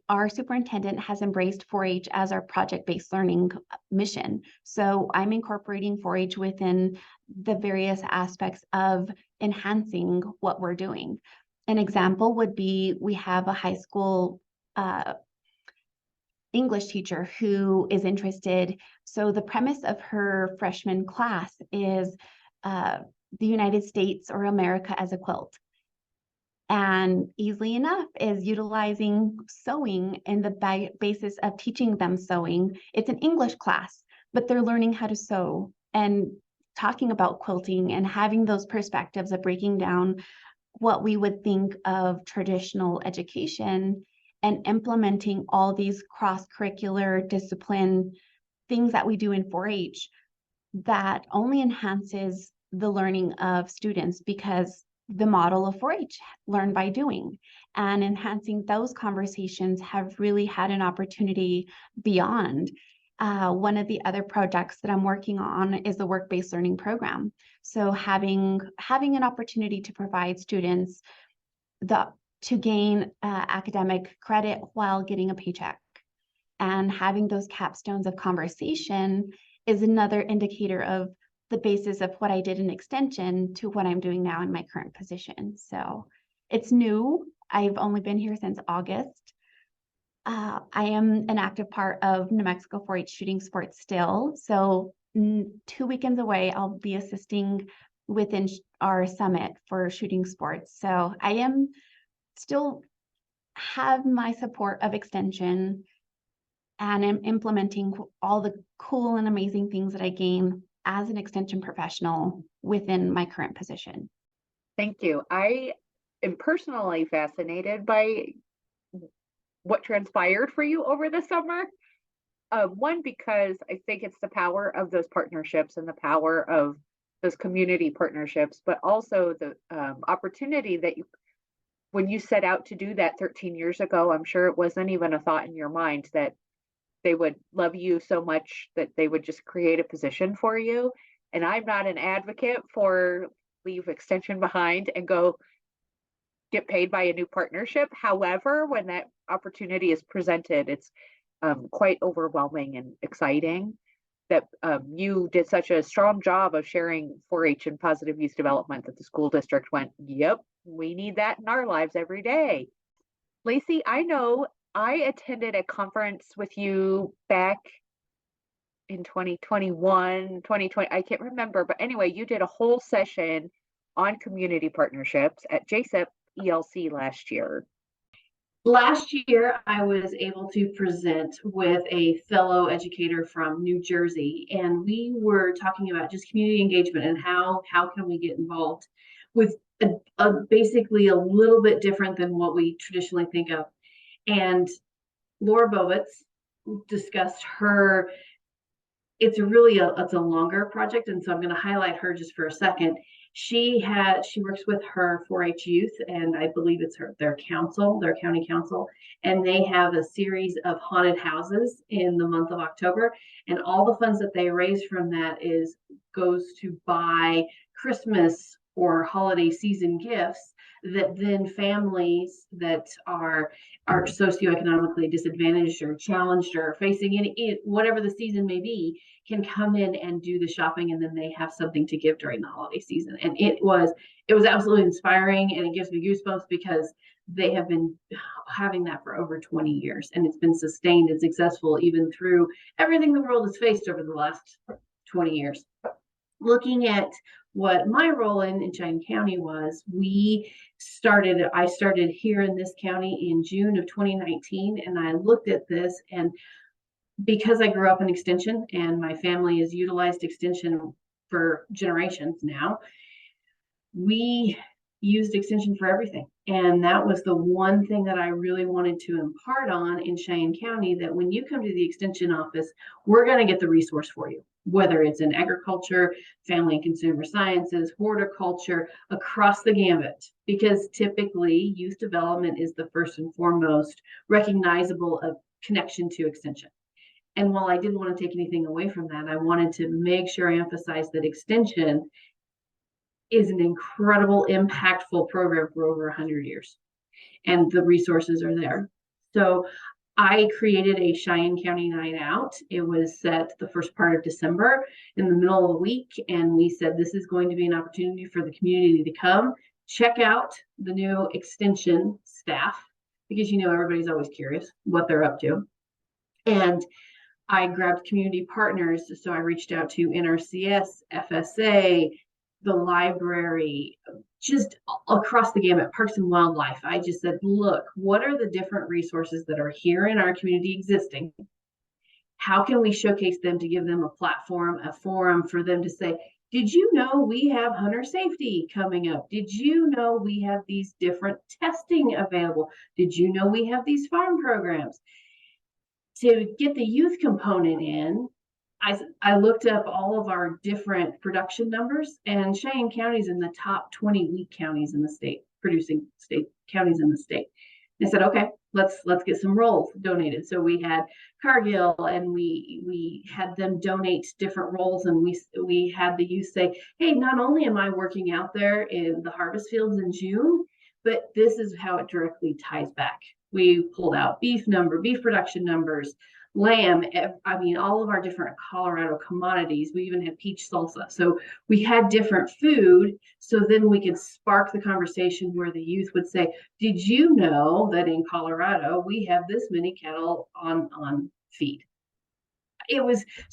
our superintendent has embraced 4-H as our project-based learning mission. So I'm incorporating 4-H within the various aspects of enhancing what we're doing. An example would be we have a high school English teacher who is interested. So the premise of her freshman class is the United States or America as a quilt. And easily enough is utilizing sewing in the basis of teaching them sewing. It's an English class, but they're learning how to sew and talking about quilting and having those perspectives of breaking down what we would think of traditional education and implementing all these cross-curricular discipline things that we do in 4-H that only enhances the learning of students, because the model of 4-H, learn by doing, and enhancing those conversations have really had an opportunity beyond. One of the other projects that I'm working on is the work-based learning program. So having an opportunity to provide students to gain academic credit while getting a paycheck, and having those capstones of conversation is another indicator of the basis of what I did in extension to what I'm doing now in my current position. So it's new. I've only been here since August. I am an active part of New Mexico 4-H shooting sports still. So 2 weekends away, I'll be assisting within our summit for shooting sports. So I am still have my support of extension, and am implementing all the cool and amazing things that I gain as an extension professional within my current position. Thank you. I am personally fascinated by what transpired for you over the summer. One, because I think it's the power of those partnerships and the power of those community partnerships, but also the opportunity that when you set out to do that 13 years ago, I'm sure it wasn't even a thought in your mind that they would love you so much that they would just create a position for you. And I'm not an advocate for leave extension behind and go get paid by a new partnership. However, when that opportunity is presented, it's quite overwhelming and exciting that you did such a strong job of sharing 4-H and positive youth development that the school district went, yep, we need that in our lives every day. Lacey, I know I attended a conference with you back in 2021, 2020, I can't remember, but anyway, you did a whole session on community partnerships at JSEP ELC last year. Last year, I was able to present with a fellow educator from New Jersey, and we were talking about just community engagement and how can we get involved with basically a little bit different than what we traditionally think of. And Laura Bovitz discussed her. It's a longer project, and so I'm going to highlight her just for a second. She works with her 4-H youth, and I believe it's their county council, and they have a series of haunted houses in the month of October, and all the funds that they raise from that goes to buy Christmas or holiday season gifts that then families that are socioeconomically disadvantaged or challenged or facing whatever the season may be can come in and do the shopping, and then they have something to give during the holiday season. And it was absolutely inspiring, and it gives me goosebumps because they have been having that for over 20 years, and it's been sustained and successful even through everything the world has faced over the last 20 years. Looking at what my role in Cheyenne County was, I started here in this county in June of 2019, and I looked at this, and because I grew up in extension and my family has utilized extension for generations now, we used extension for everything. And that was the one thing that I really wanted to impart on in Cheyenne County, that when you come to the extension office, we're going to get the resource for you, whether it's in agriculture, family and consumer sciences, horticulture, across the gambit, because typically youth development is the first and foremost recognizable connection to extension. And while I didn't want to take anything away from that, I wanted to make sure I emphasize that extension is an incredible, impactful program for over 100 years, and the resources are there. So I created a Cheyenne County Night Out. It was set the first part of December in the middle of the week, and we said this is going to be an opportunity for the community to come check out the new extension staff, because everybody's always curious what they're up to. And I grabbed community partners, so I reached out to NRCS, FSA, the library, just across the gamut, Parks and Wildlife. I just said, look, what are the different resources that are here in our community existing? How can we showcase them to give them a platform, a forum for them to say, did you know we have hunter safety coming up? Did you know we have these different testing available? Did you know we have these farm programs? To get the youth component in, I looked up all of our different production numbers, and Cheyenne County is in the top 20 wheat counties in the state, producing state counties in the state. I said, okay, let's get some rolls donated. So we had Cargill, and we had them donate different rolls, and we had the youth say, hey, not only am I working out there in the harvest fields in June, but this is how it directly ties back. We pulled out beef production numbers, lamb, all of our different Colorado commodities. We even had peach salsa. So we had different food. So then we could spark the conversation where the youth would say, did you know that in Colorado, we have this many cattle on feed? It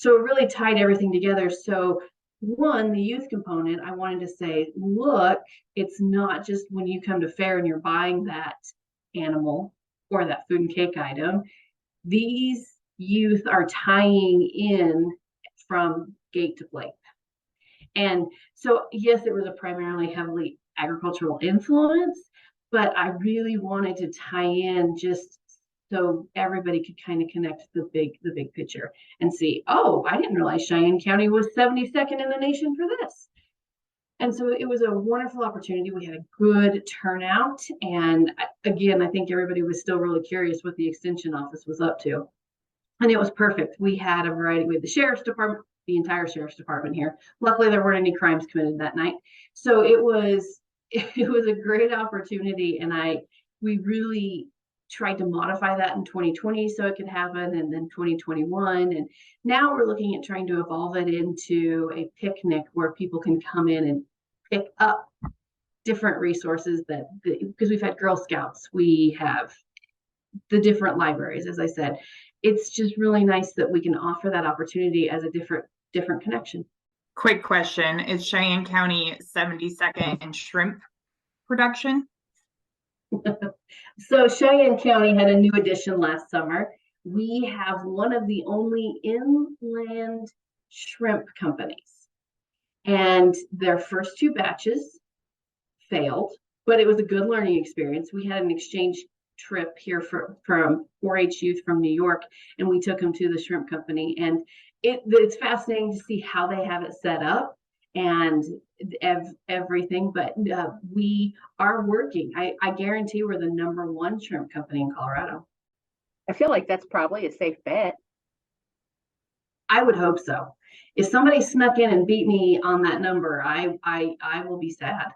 really tied everything together. So one, the youth component, I wanted to say, look, it's not just when you come to fair and you're buying that animal or that food and cake item. These youth are tying in from gate to plate. And so, yes, it was a primarily heavily agricultural influence, but I really wanted to tie in just so everybody could kind of connect the big picture and see, oh, I didn't realize Cheyenne County was 72nd in the nation for this. And so it was a wonderful opportunity. We had a good turnout. And again, I think everybody was still really curious what the extension office was up to. And it was perfect. We had a variety. We had the sheriff's department, the entire sheriff's department here. Luckily, there weren't any crimes committed that night. So it was a great opportunity. And we really tried to modify that in 2020 so it could happen, and then 2021. And now we're looking at trying to evolve it into a picnic where people can come in and pick up different resources because we've had Girl Scouts, we have the different libraries, as I said. It's just really nice that we can offer that opportunity as a different connection. Quick question, is Cheyenne County 72nd in shrimp production? So Cheyenne County had a new addition last summer. We have one of the only inland shrimp companies, and their first 2 batches failed, but it was a good learning experience. We had an exchange trip here from 4-H youth from New York, and we took them to the shrimp company, and it's fascinating to see how they have it set up and everything. But we are working. I guarantee we're the #1 shrimp company in Colorado. I feel like that's probably a safe bet. I would hope so. If somebody snuck in and beat me on that number, I will be sad.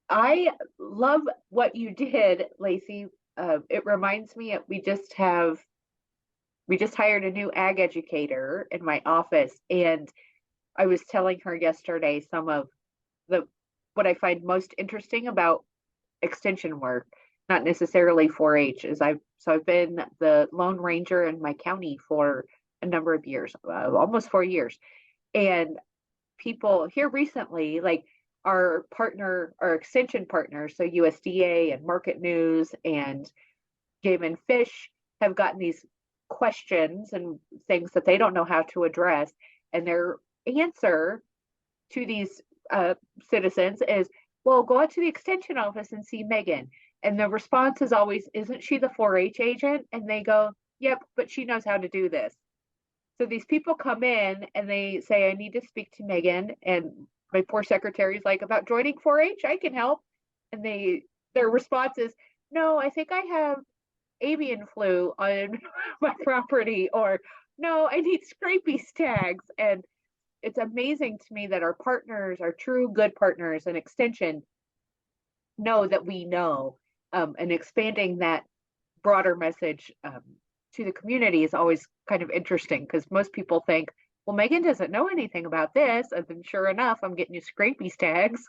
I love what you did, Lacey. It reminds me we just hired a new ag educator in my office, and I was telling her yesterday some of what I find most interesting about extension work, not necessarily 4-H, is I've been the Lone Ranger in my county for a number of years, almost 4 years. And people here recently, like our extension partners, so USDA and Market News and Game and Fish, have gotten these questions and things that they don't know how to address. And their answer to these citizens is, well, go out to the extension office and see Megan. And the response is always, isn't she the 4-H agent? And they go, yep, but she knows how to do this. So these people come in and they say, I need to speak to Megan. And my poor secretary's like, about joining 4-H, I can help. And their response is, no, I think I have avian flu on my property, or no, I need scrapies tags. And it's amazing to me that our partners, our true good partners in extension, know that we know, and expanding that broader message to the community is always kind of interesting, because most people think, well, Megan doesn't know anything about this, and then sure enough, I'm getting you scrapies tags.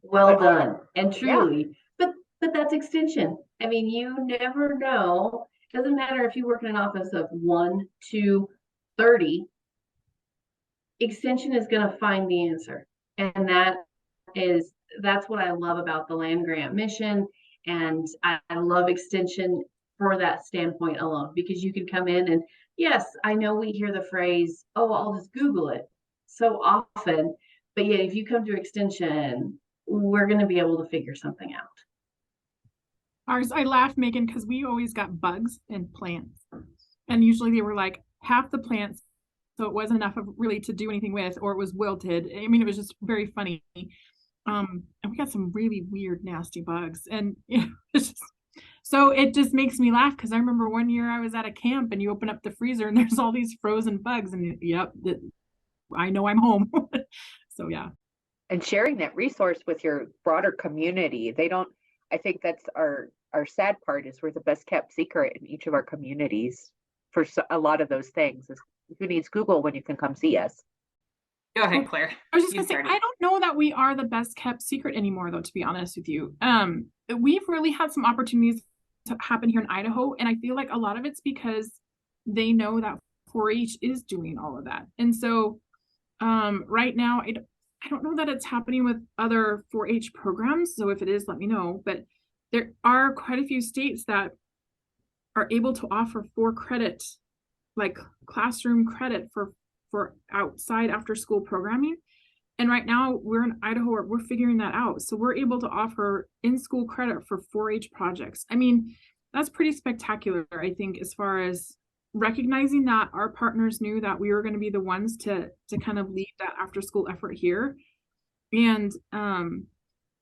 Well done. And truly, yeah. But that's extension. I mean, you never know. Doesn't matter if you work in an office of 1 to 30, extension is going to find the answer. And that's what I love about the land grant mission. And I love extension for that standpoint alone, because you can come in and, yes, I know we hear the phrase, oh, I'll just Google it so often, but yet if you come to extension, we're going to be able to figure something out. I laughed, Megan, because we always got bugs in plants, and usually they were like half the plants, so it wasn't enough of really to do anything with, or it was wilted. I mean, it was just very funny. And we got some really weird, nasty bugs, and so it just makes me laugh, because I remember one year I was at a camp and you open up the freezer and there's all these frozen bugs, and yep, I know I'm home. So yeah. And sharing that resource with your broader community, I think that's our sad part, is we're the best kept secret in each of our communities for a lot of those things. Is who needs Google when you can come see us? Go ahead, Claire. I was just gonna say, I don't know that we are the best kept secret anymore, though, to be honest with you. We've really had some opportunities to happen here in Idaho, and I feel like a lot of it's because they know that 4-H is doing all of that. And so right now, I don't know that it's happening with other 4-H programs. So if it is, let me know. But there are quite a few states that are able to offer 4 credit, like classroom credit for outside after school programming. And right now we're in Idaho, we're figuring that out. So we're able to offer in-school credit for 4-H projects. I mean, that's pretty spectacular, I think, as far as recognizing that our partners knew that we were going to be the ones to kind of lead that after school effort here. And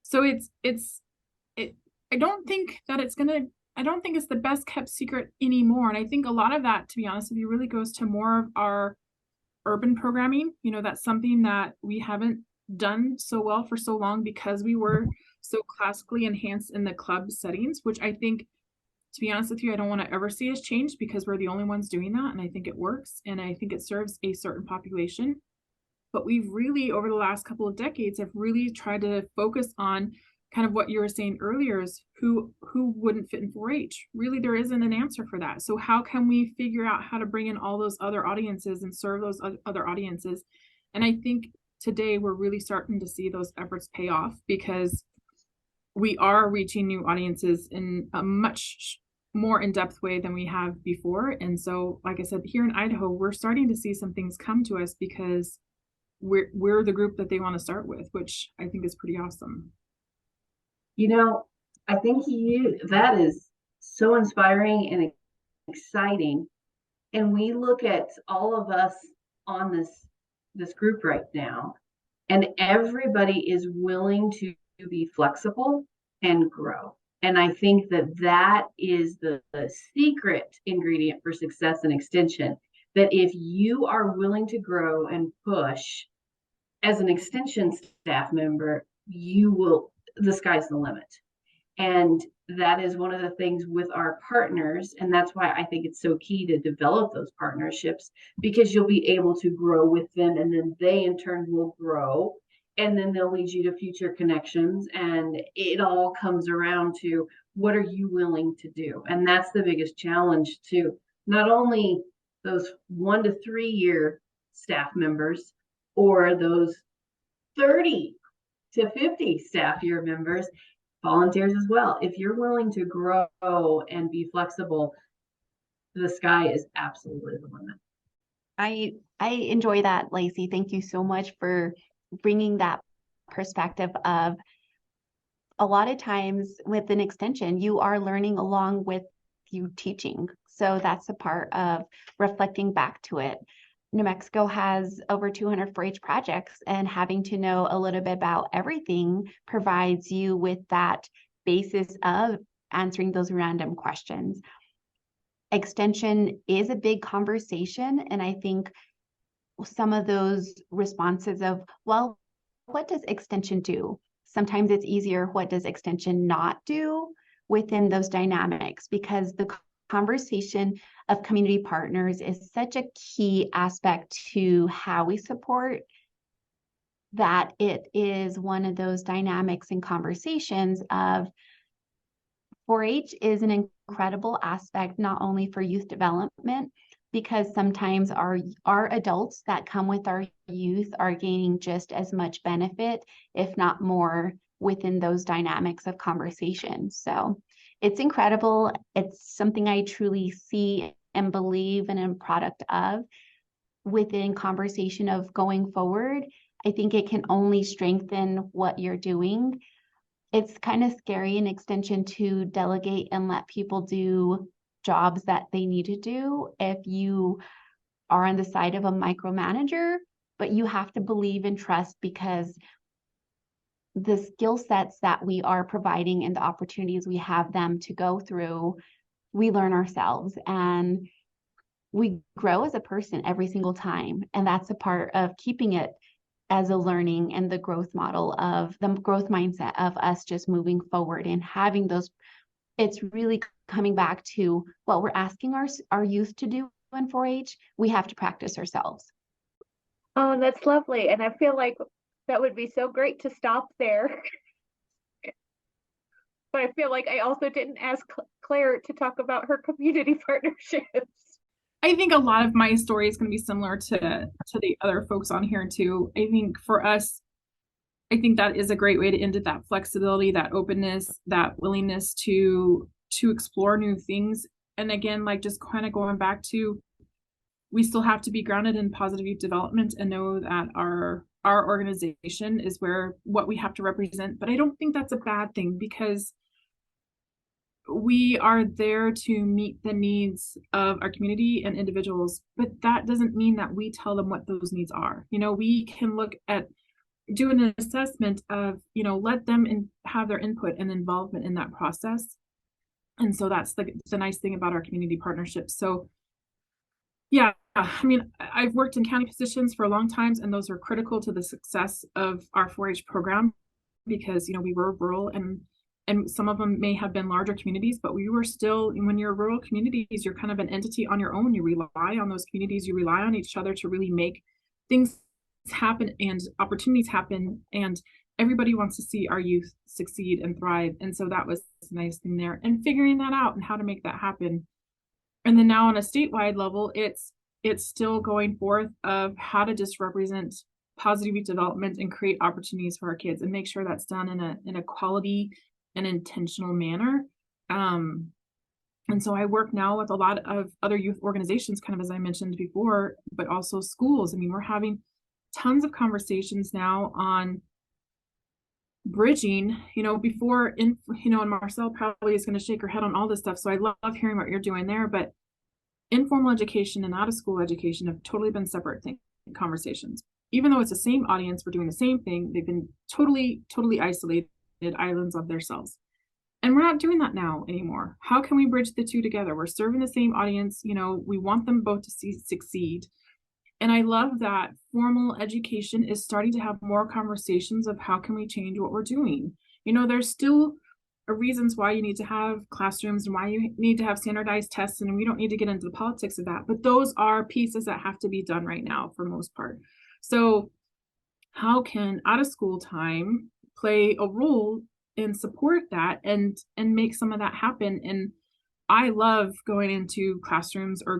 so I don't think that I don't think it's the best kept secret anymore. And I think a lot of that, to be honest with you, really goes to more of our urban programming. You know, that's something that we haven't done so well for so long because we were so classically enhanced in the club settings, which I think, to be honest with you, I don't want to ever see us change because we're the only ones doing that. And I think it works. And I think it serves a certain population. But we've really, over the last couple of decades, have really tried to focus on kind of what you were saying earlier, is who wouldn't fit in 4-H. Really, there isn't an answer for that. So how can we figure out how to bring in all those other audiences and serve those other audiences? And I think today we're really starting to see those efforts pay off, because we are reaching new audiences in a much more in-depth way than we have before. And so, like I said, here in Idaho, we're starting to see some things come to us because we're the group that they want to start with, which I think is pretty awesome. You know, I think that is so inspiring and exciting. And we look at all of us on this group right now, and everybody is willing to be flexible and grow. And I think that is the secret ingredient for success in extension, that if you are willing to grow and push as an extension staff member, the sky's the limit. And that is one of the things with our partners. And that's why I think it's so key to develop those partnerships, because you'll be able to grow with them, and then they in turn will grow, and then they'll lead you to future connections. And it all comes around to, what are you willing to do? And that's the biggest challenge to not only those 1 to 3 year staff members, or those 30 to 50 staff year members, volunteers as well. If you're willing to grow and be flexible, the sky is absolutely the limit. I enjoy that, Lacey. Thank you so much for bringing that perspective of, a lot of times with an extension, you are learning along with you teaching. So that's a part of reflecting back to it. New Mexico has over 200 4-H projects, and having to know a little bit about everything provides you with that basis of answering those random questions. Extension is a big conversation, and I think some of those responses of, well, what does extension do? Sometimes it's easier, what does extension not do within those dynamics? Because the conversation of community partners is such a key aspect to how we support, that it is one of those dynamics and conversations of 4-H is an incredible aspect, not only for youth development, because sometimes our adults that come with our youth are gaining just as much benefit, if not more, within those dynamics of conversation. So it's incredible. It's something I truly see and believe and am a product of within conversation of going forward. I think it can only strengthen what you're doing. It's kind of scary in extension to delegate and let people do jobs that they need to do if you are on the side of a micromanager, but you have to believe and trust, because the skill sets that we are providing and the opportunities we have them to go through, we learn ourselves and we grow as a person every single time. And that's a part of keeping it as a learning and the growth model of the growth mindset of us just moving forward and having those. It's really coming back to what we're asking our youth to do in 4-H. We have to practice ourselves. Oh, that's lovely. And I feel like that would be so great to stop there. But I feel like I also didn't ask Claire to talk about her community partnerships. I think a lot of my story is going to be similar to the other folks on here too. I think for us, I think that is a great way to end it, that flexibility, that openness, that willingness to explore new things. And again, like just kind of going back to, we still have to be grounded in positive youth development and know that our organization is what we have to represent. But I don't think that's a bad thing, because we are there to meet the needs of our community and individuals, but that doesn't mean that we tell them what those needs are. You know, we can look at do an assessment of, let them have their input and involvement in that process. And so that's the nice thing about our community partnerships. So yeah, I mean, I've worked in county positions for a long time, and those are critical to the success of our 4-H program because, we were rural and some of them may have been larger communities, but we were still, when you're rural communities, you're kind of an entity on your own. You rely on those communities, you rely on each other to really make things happen and opportunities happen. And everybody wants to see our youth succeed and thrive. And so that was a nice thing there, and figuring that out and how to make that happen. And then now on a statewide level, it's still going forth of how to just represent positive youth development and create opportunities for our kids and make sure that's done in a quality and intentional manner. And so I work now with a lot of other youth organizations, kind of as I mentioned before, but also schools. I mean, we're having tons of conversations now on bridging, before and Marcella probably is going to shake her head on all this stuff. So I love hearing what you're doing there, but informal education and out of school education have totally been separate conversations. Even though it's the same audience, we're doing the same thing. They've been totally isolated islands of themselves. And we're not doing that now anymore. How can we bridge the two together? We're serving the same audience. We want them both to succeed. And I love that formal education is starting to have more conversations of how can we change what we're doing. There's still reasons why you need to have classrooms and why you need to have standardized tests, and we don't need to get into the politics of that, but those are pieces that have to be done right now for most part. So how can out of school time play a role and support that and make some of that happen? And I love going into classrooms or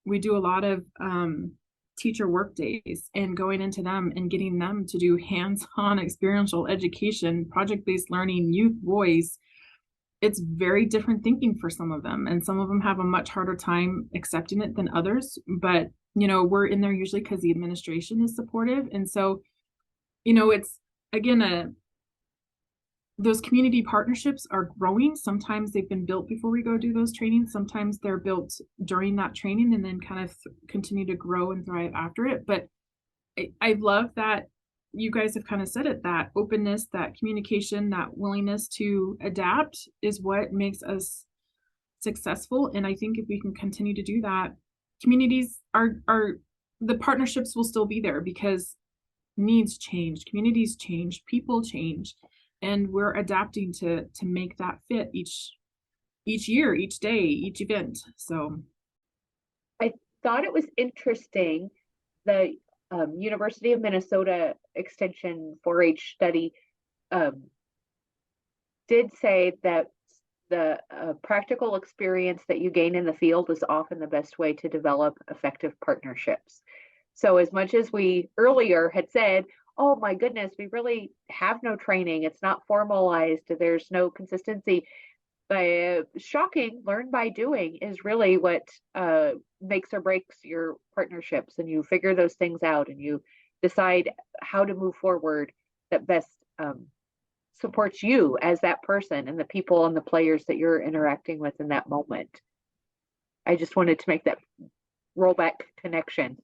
we do a lot of teacher work days and going into them and getting them to do hands-on experiential education, project-based learning, youth voice. It's very different thinking for some of them, and some of them have a much harder time accepting it than others, but we're in there usually because the administration is supportive. And so it's again those community partnerships are growing. Sometimes they've been built before we go do those trainings. Sometimes they're built during that training and then kind of continue to grow and thrive after it. But I love that you guys have kind of said it, that openness, that communication, that willingness to adapt is what makes us successful. And I think if we can continue to do that, communities the partnerships will still be there because needs change, communities change, people change. And we're adapting to make that fit each year, each day, each event. So I thought it was interesting. The University of Minnesota Extension 4-H study did say that the practical experience that you gain in the field is often the best way to develop effective partnerships. So as much as we earlier had said, oh my goodness, we really have no training, it's not formalized, there's no consistency. Shocking, learn by doing is really what makes or breaks your partnerships, and you figure those things out and you decide how to move forward that best supports you as that person and the people and the players that you're interacting with in that moment. I just wanted to make that rollback connection.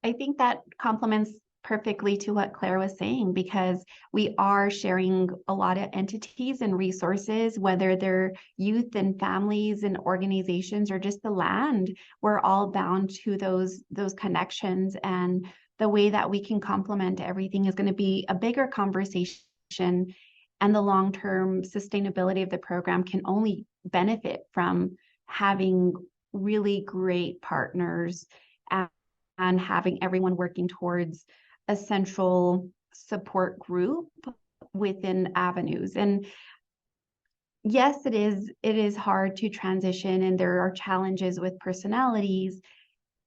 I think that complements perfectly to what Claire was saying, because we are sharing a lot of entities and resources, whether they're youth and families and organizations or just the land. We're all bound to those connections, and the way that we can complement everything is going to be a bigger conversation, and the long-term sustainability of the program can only benefit from having really great partners and having everyone working towards a central support group within avenues. And yes, it is hard to transition, and there are challenges with personalities.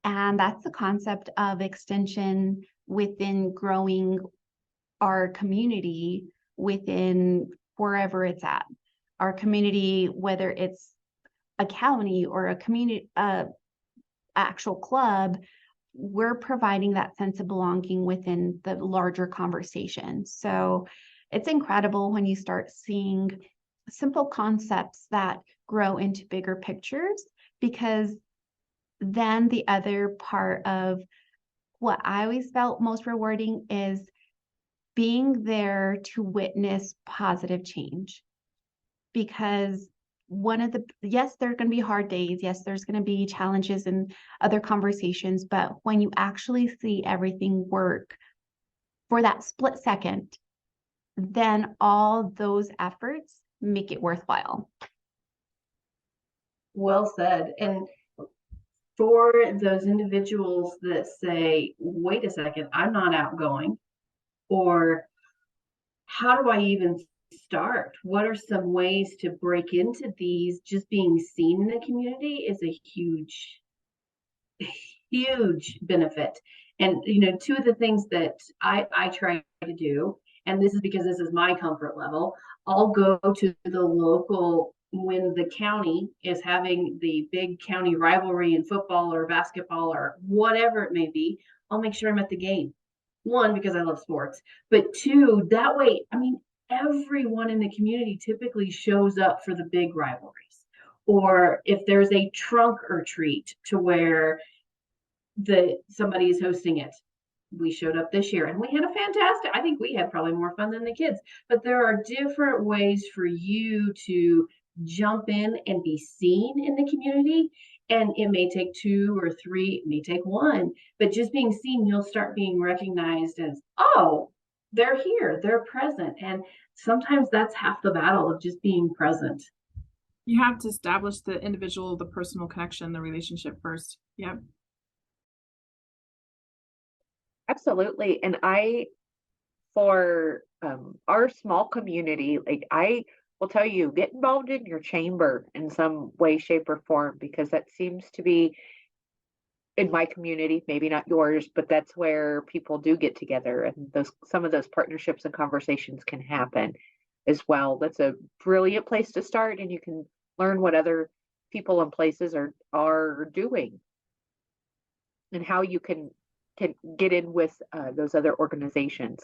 And that's the concept of extension within growing our community within wherever it's at. Our community, whether it's a county or a community, actual club, we're providing that sense of belonging within the larger conversation. So it's incredible when you start seeing simple concepts that grow into bigger pictures, because then the other part of what I always felt most rewarding is being there to witness positive change. Because yes, there are going to be hard days. Yes, there's going to be challenges and other conversations. But when you actually see everything work for that split second, then all those efforts make it worthwhile. Well said. And for those individuals that say, wait a second, I'm not outgoing, or how do I even start? What are some ways to break into these? Just being seen in the community is a huge benefit. And, you know, two of the things that I try to do, and this is because this is my comfort level, I'll go to the local when the county is having the big county rivalry in football or basketball or whatever it may be. I'll make sure I'm at the game. One, because I love sports, but two, that way, I mean, everyone in the community typically shows up for the big rivalries. Or if there's a trunk or treat to where somebody is hosting it. We showed up this year and we had a fantastic, I think we had probably more fun than the kids, but there are different ways for you to jump in and be seen in the community. And it may take 2 or 3, it may take 1, but just being seen, you'll start being recognized as, oh, they're here, they're present. And sometimes that's half the battle of just being present. You have to establish the individual, the personal connection, the relationship first. Yep. Absolutely. And for our small community, like I will tell you, get involved in your chamber in some way, shape, or form, because that seems to be in my community, maybe not yours, but that's where people do get together, and some of those partnerships and conversations can happen as well. That's a brilliant place to start, and you can learn what other people and places are doing and how you can get in with those other organizations.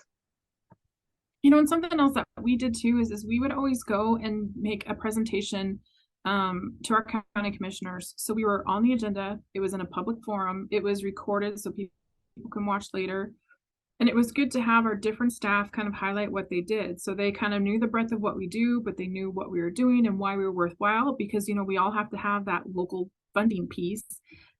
You know, and something else that we did too is we would always go and make a presentation to our county commissioners. So we were on the agenda. It was in a public forum. It was recorded so people can watch later. And it was good to have our different staff kind of highlight what they did. So they kind of knew the breadth of what we do, but they knew what we were doing and why we were worthwhile, because, you know, we all have to have that local funding piece.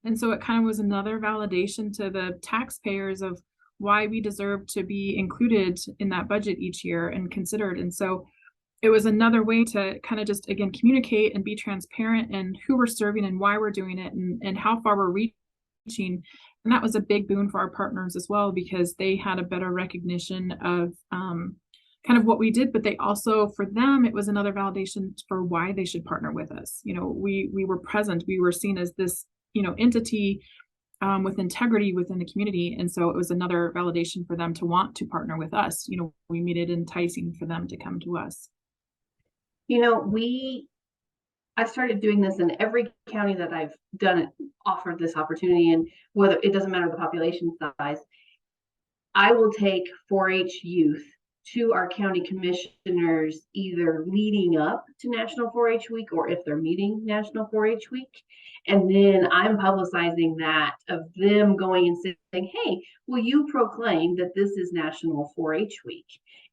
And so it kind of was another validation to the taxpayers of why we deserve to be included in that budget each year and considered. And so it was another way to kind of just, again, communicate and be transparent and who we're serving and why we're doing it and how far we're reaching. And that was a big boon for our partners as well, because they had a better recognition of kind of what we did, but they also, for them, it was another validation for why they should partner with us. You know, we were present, we were seen as this, you know, entity with integrity within the community. And so it was another validation for them to want to partner with us. You know, we made it enticing for them to come to us. You know, I've started doing this in every county that I've done it, offered this opportunity, and whether it doesn't matter the population size, I will take 4-H youth to our county commissioners either leading up to National 4-H Week or if they're meeting National 4-H Week. And then I'm publicizing that of them going and saying, hey, will you proclaim that this is National 4-H Week?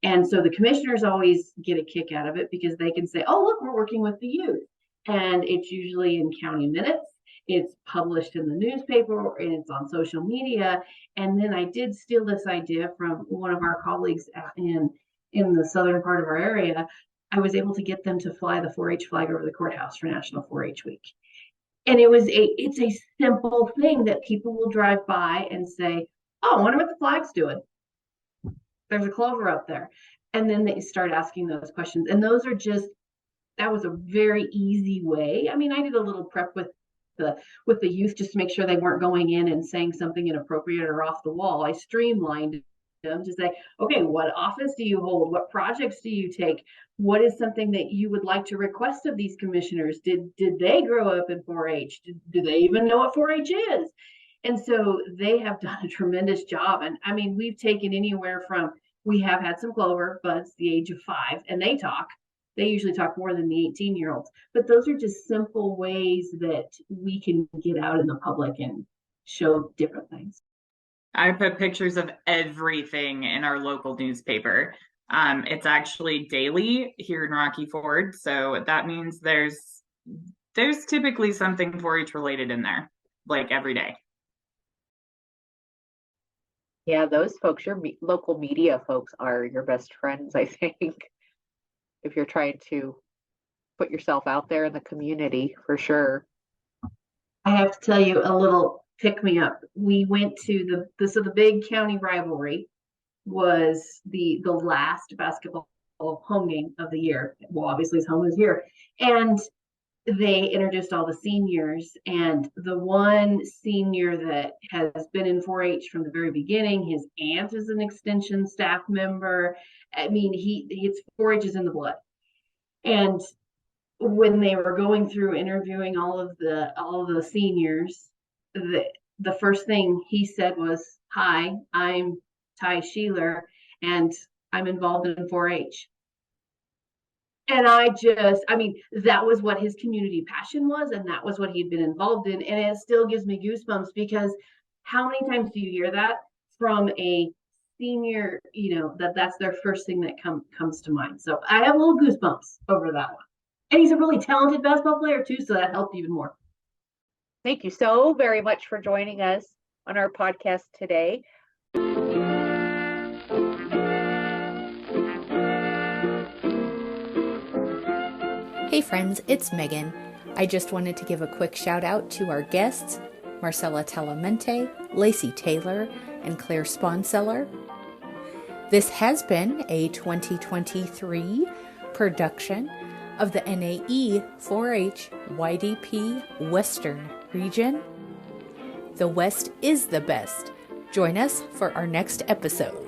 And so the commissioners always get a kick out of it because they can say, oh, look, we're working with the youth. And it's usually in county minutes. It's published in the newspaper and it's on social media. And then I did steal this idea from one of our colleagues in the southern part of our area. I was able to get them to fly the 4-H flag over the courthouse for National 4-H Week. And it's a simple thing that people will drive by and say, oh, I wonder what the flag's doing. There's a clover up there. And then they start asking those questions. And those are that was a very easy way. I mean, I did a little prep with the youth just to make sure they weren't going in and saying something inappropriate or off the wall. I streamlined them to say, okay, what office do you hold? What projects do you take? What is something that you would like to request of these commissioners? Did they grow up in 4-H? Do they even know what 4-H is? And so they have done a tremendous job. And I mean, we've taken anywhere from, we have had some Clover buds the age of 5, and they talk. They usually talk more than the 18-year-olds, but those are just simple ways that we can get out in the public and show different things. I put pictures of everything in our local newspaper. It's actually daily here in Rocky Ford, so that means there's typically something 4-H related in there, like every day. Yeah, those folks, your local media folks are your best friends, I think, if you're trying to put yourself out there in the community, for sure. I have to tell you a little pick me up. We went to the big county rivalry was the last basketball home game of the year. Well, obviously his home was here. And they introduced all the seniors, and the one senior that has been in 4-H from the very beginning, his aunt is an extension staff member. I mean, it's 4-H is in the blood. And when they were going through interviewing all of the seniors, the first thing he said was, "Hi, I'm Ty Sheeler, and I'm involved in 4-H." And that was what his community passion was, and that was what he'd been involved in. And it still gives me goosebumps, because how many times do you hear that from a senior, that's their first thing that comes to mind. So I have little goosebumps over that one. And he's a really talented basketball player too, so that helped even more. Thank you so very much for joining us on our podcast today. Hey friends, it's Megan. I just wanted to give a quick shout out to our guests, Marcella Talamante, Lacey Taylor, and Claire Sponseller. This has been a 2023 production of the NAE4-HYDP Western Region. The West is the best. Join us for our next episode.